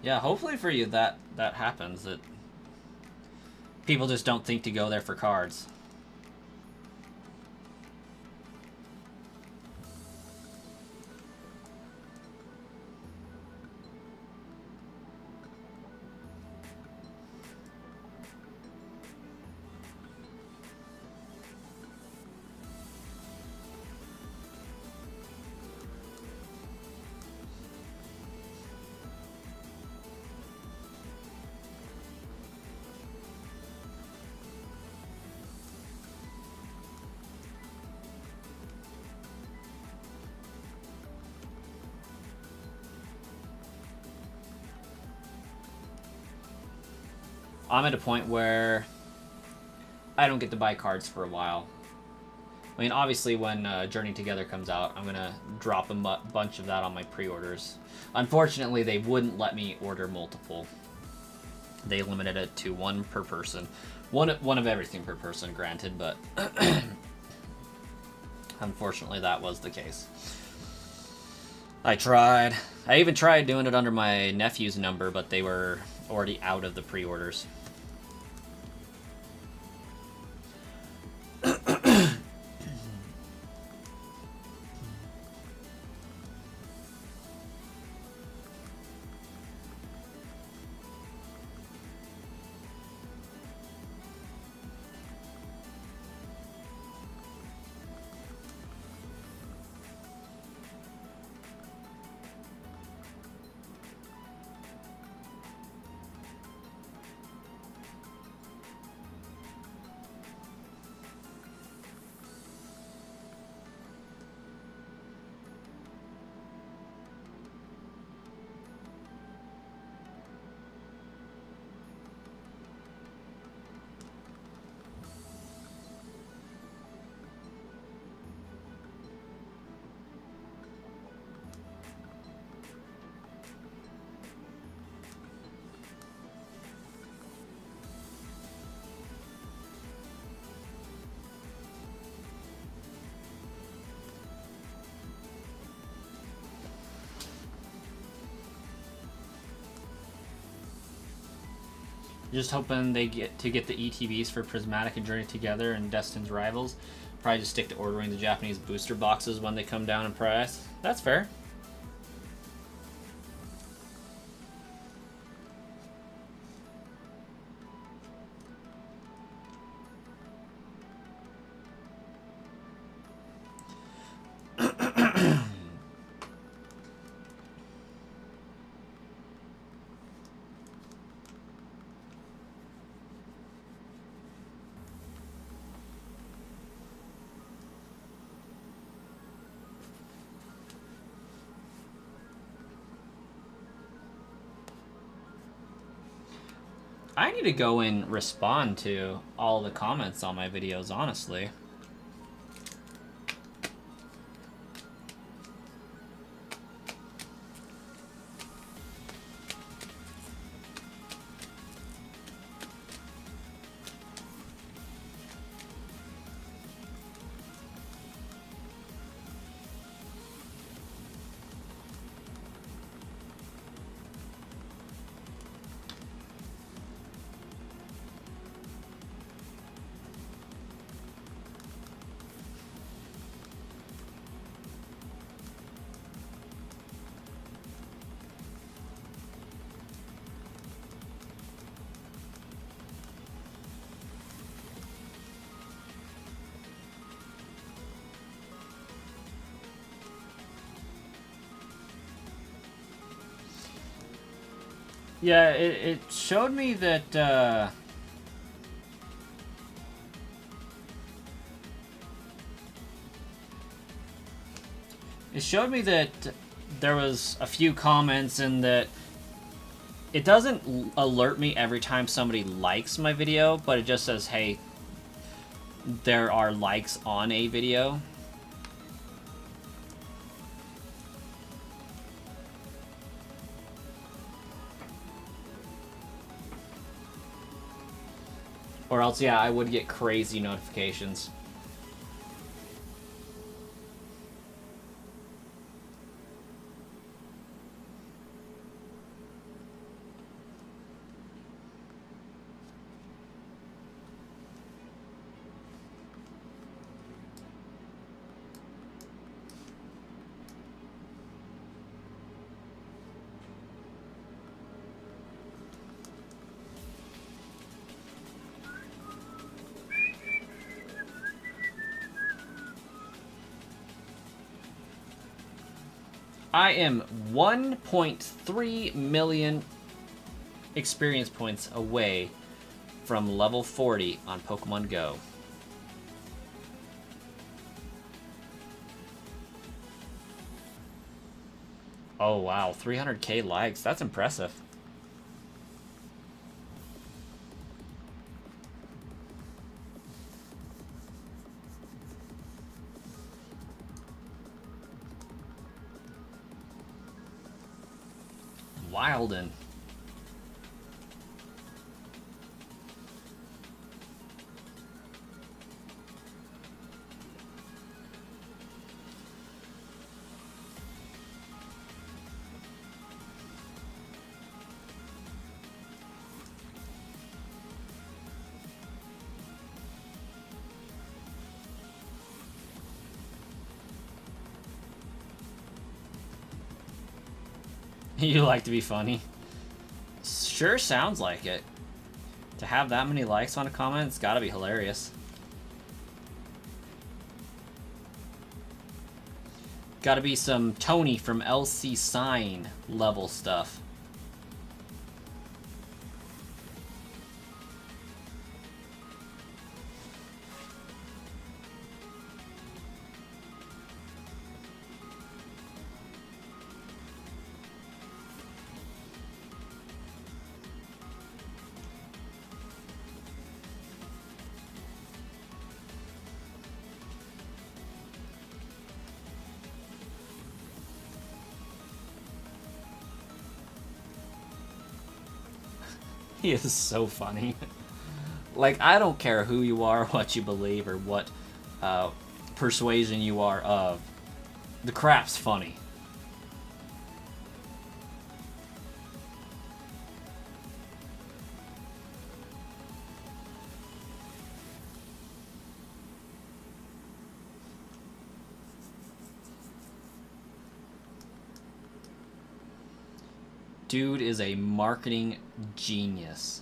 Yeah, hopefully for you that happens, that people just don't think to go there for cards. I'm at a point where I don't get to buy cards for a while. I mean, obviously, when Journey Together comes out, I'm going to drop a bunch of that on my pre-orders. Unfortunately, they wouldn't let me order multiple. They limited it to one per person. One of everything per person, granted, but unfortunately, that was the case. I tried. I even tried doing it under my nephew's number, but they were already out of the pre-orders. Just hoping they get the ETBs for Prismatic and Journey Together and Destin's Rivals. Probably just stick to ordering the Japanese booster boxes when they come down in price. That's fair. I need to go and respond to all the comments on my videos, honestly. Yeah, it showed me that, it showed me that there was a few comments and that it doesn't alert me every time somebody likes my video, but it just says, hey, there are likes on a video. Or else, yeah, I would get crazy notifications. I am 1.3 million experience points away from level 40 on Pokemon Go. Oh wow, 300k likes. That's impressive. Wilden. You like to be funny. Sure sounds like it. To have that many likes on a comment, it's gotta be hilarious. Gotta be some Tony from LC Sign level stuff. He is so funny. Like, I don't care who you are, what you believe, or what persuasion you are of. The crap's funny. Dude is a marketing genius.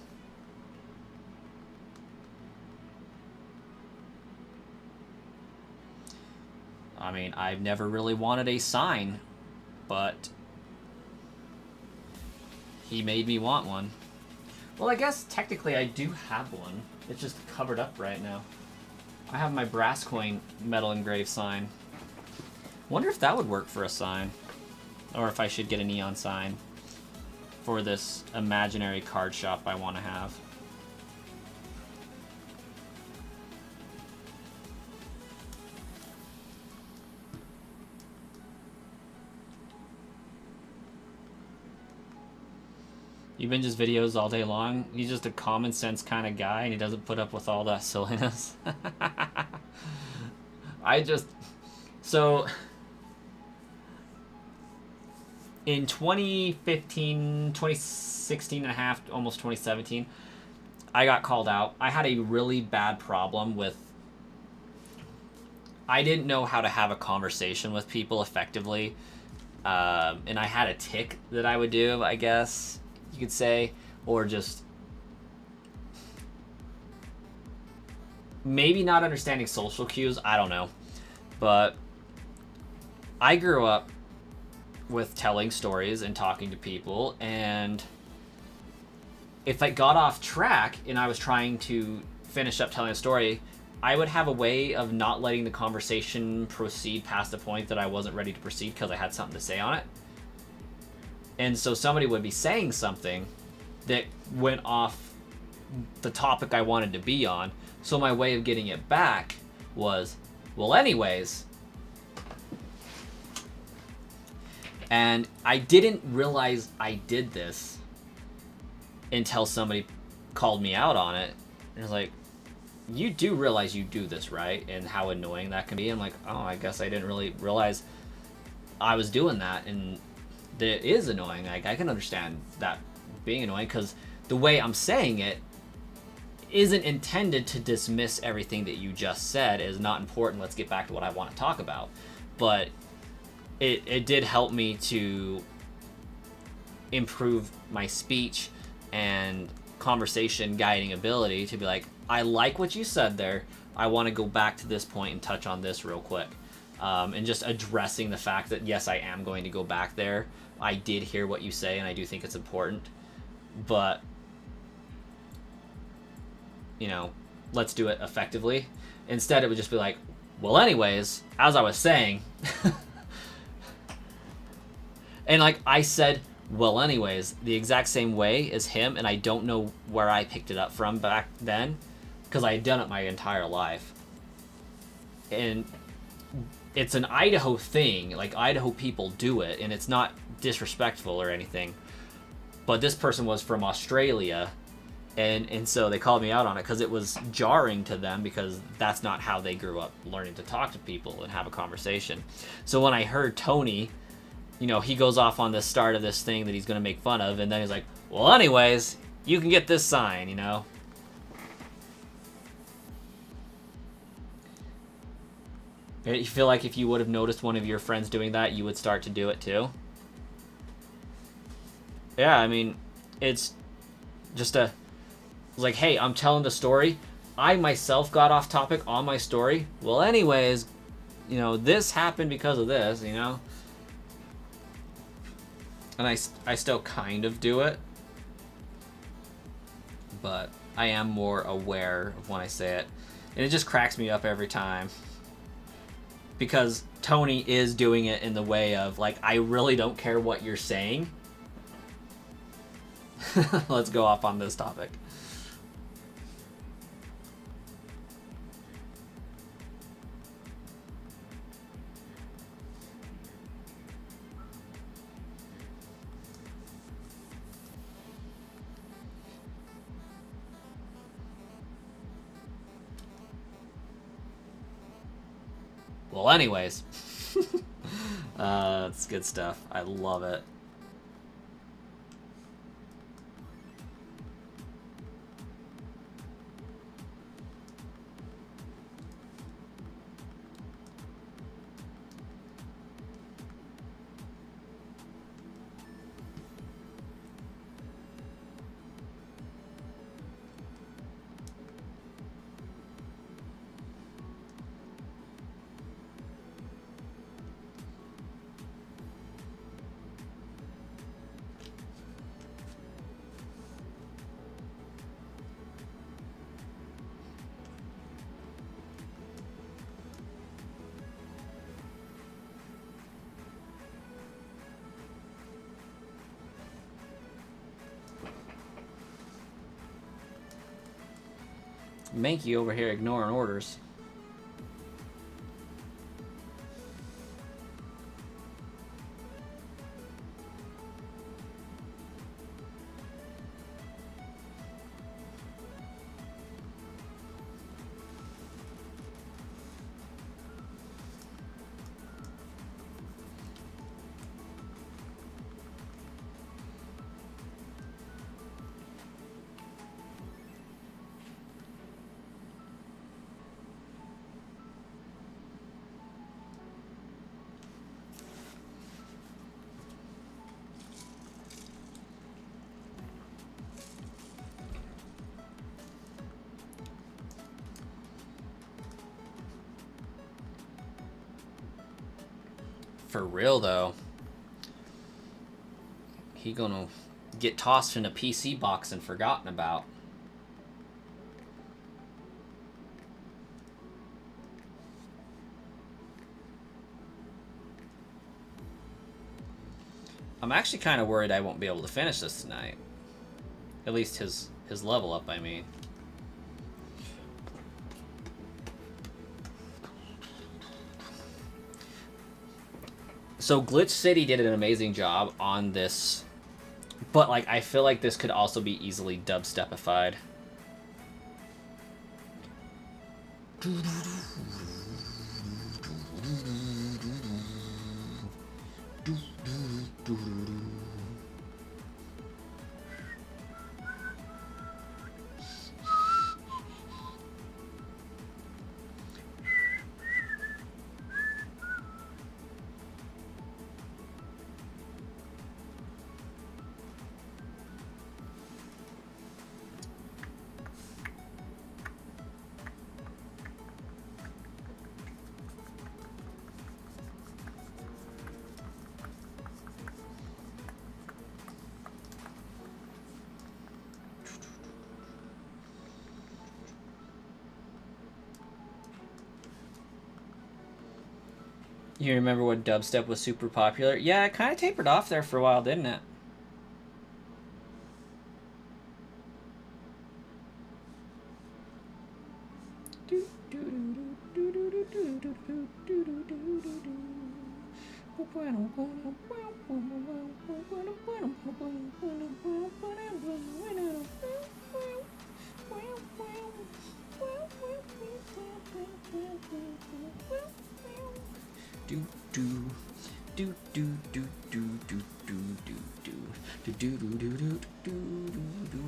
I mean, I've never really wanted a sign, but he made me want one. Well, I guess technically I do have one. It's just covered up right now. I have my brass coin metal engraved sign. Wonder if that would work for a sign. Or if I should get a neon sign for this imaginary card shop I want to have. He binges videos all day long. He's just a common sense kind of guy, and he doesn't put up with all that silliness. So in 2015, 2016 and a half, almost 2017, I got called out. I had a really bad problem with, I didn't know how to have a conversation with people effectively. And I had a tick that I would do, I guess you could say, or just maybe not understanding social cues. I don't know. But I grew up with telling stories and talking to people, and if I got off track and I was trying to finish up telling a story, I would have a way of not letting the conversation proceed past the point that I wasn't ready to proceed because I had something to say on it. And so somebody would be saying something that went off the topic I wanted to be on. So my way of getting it back was, well, anyways. And I didn't realize I did this until somebody called me out on it. And it was like, you do realize you do this, right? And how annoying that can be. I'm like, oh, I guess I didn't really realize I was doing that. And that is annoying. Like, I can understand that being annoying because the way I'm saying it isn't intended to dismiss everything that you just said as not important. Let's get back to what I want to talk about. But it did help me to improve my speech and conversation guiding ability to be like, I like what you said there. I want to go back to this point and touch on this real quick. And just addressing the fact that, yes, I am going to go back there. I did hear what you say, and I do think it's important. But, you know, let's do it effectively. Instead, it would just be like, well, anyways, as I was saying... And, like, I said, well, anyways, the exact same way as him, and I don't know where I picked it up from back then, because I had done it my entire life. And it's an Idaho thing. Like, Idaho people do it, and it's not disrespectful or anything. But this person was from Australia, and so they called me out on it because it was jarring to them because that's not how they grew up learning to talk to people and have a conversation. So when I heard Tony... You know, he goes off on the start of this thing that he's going to make fun of, and then he's like, well, anyways, you can get this sign, you know? You feel like if you would have noticed one of your friends doing that, you would start to do it too? Yeah, I mean, it's just like, hey, I'm telling the story. I myself got off topic on my story. Well, anyways, you know, this happened because of this, you know? And I still kind of do it, but I am more aware of when I say it. And it just cracks me up every time. Because Tony is doing it in the way of, like, I really don't care what you're saying. Let's go off on this topic. Well, anyways. It's good stuff. I love it. Mankey over here ignoring orders. For real though, he gonna get tossed in a PC box and forgotten about. I'm actually kind of worried I won't be able to finish this tonight. At least his level up, I mean. So Glitch City did an amazing job on this, but like I feel like this could also be easily dubstepified. You remember when dubstep was super popular? Yeah, it kind of tapered off there for a while, didn't it? Do do do do do do do do do do do do do do do do do.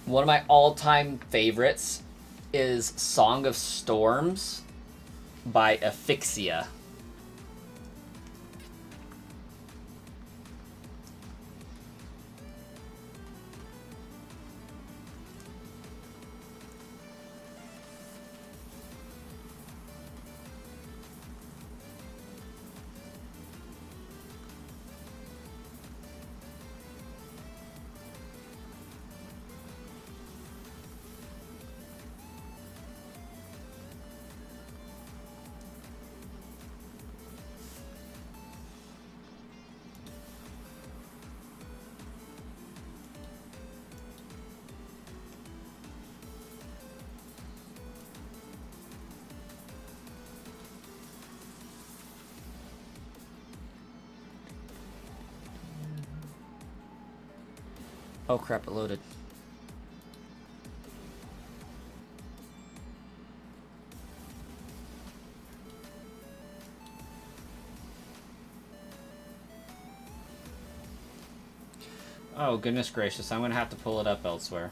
One of my all-time favorites is Song of Storms by Asphyxia. Oh crap, it loaded. Oh goodness gracious, I'm gonna have to pull it up elsewhere.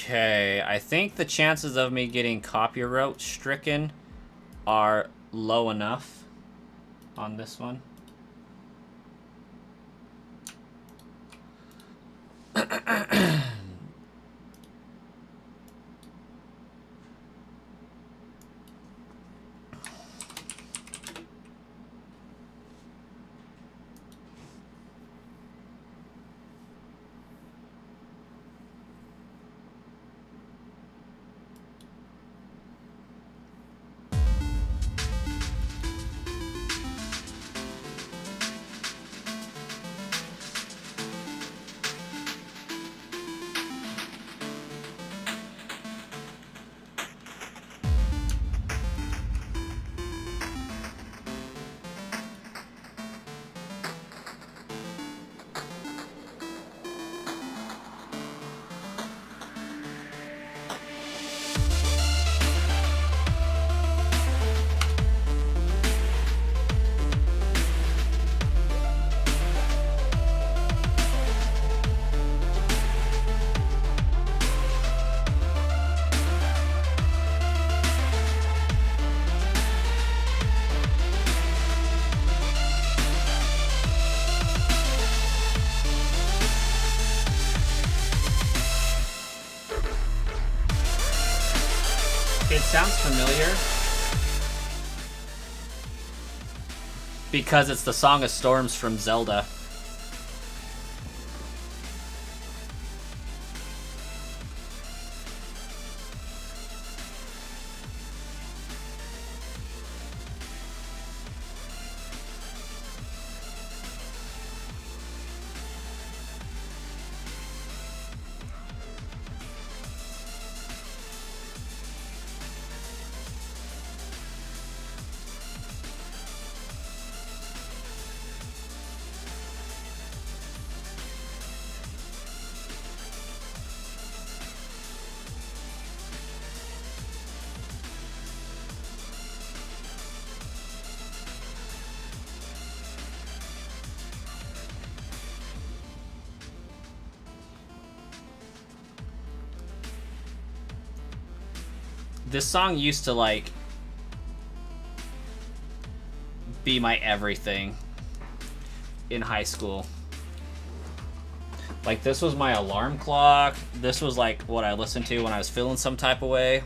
Okay, I think the chances of me getting copyright stricken are low enough on this one. It sounds familiar because it's the Song of Storms from Zelda. This song used to, like, be my everything in high school. Like, this was my alarm clock. This was, like, what I listened to when I was feeling some type of way.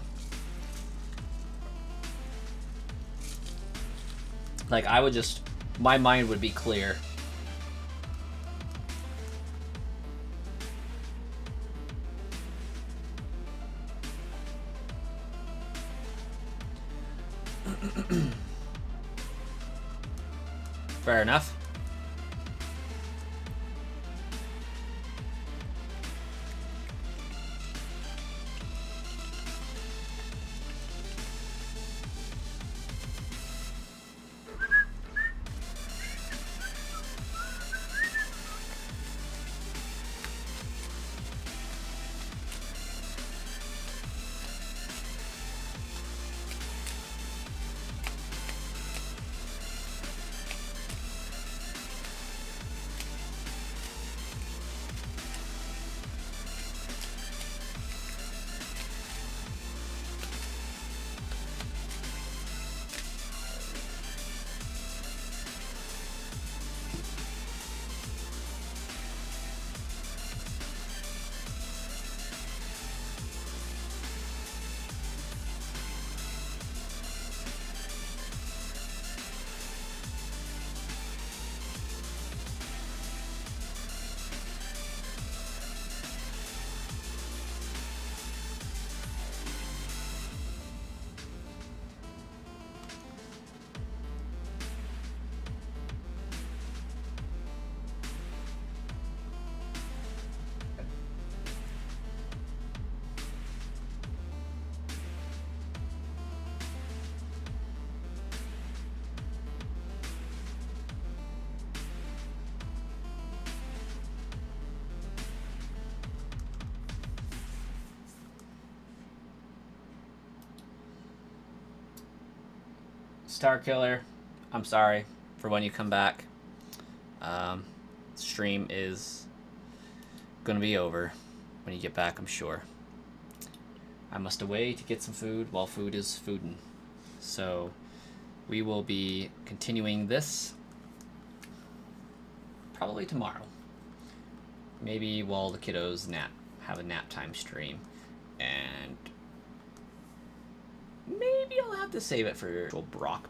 Like, I would just... my mind would be clear. Fair enough. Star Killer, I'm sorry for when you come back. Stream is gonna be over when you get back, I'm sure. I must away to get some food while food is foodin'. So we will be continuing this probably tomorrow. Maybe while the kiddos have a nap time stream. And maybe I'll have to save it for Brock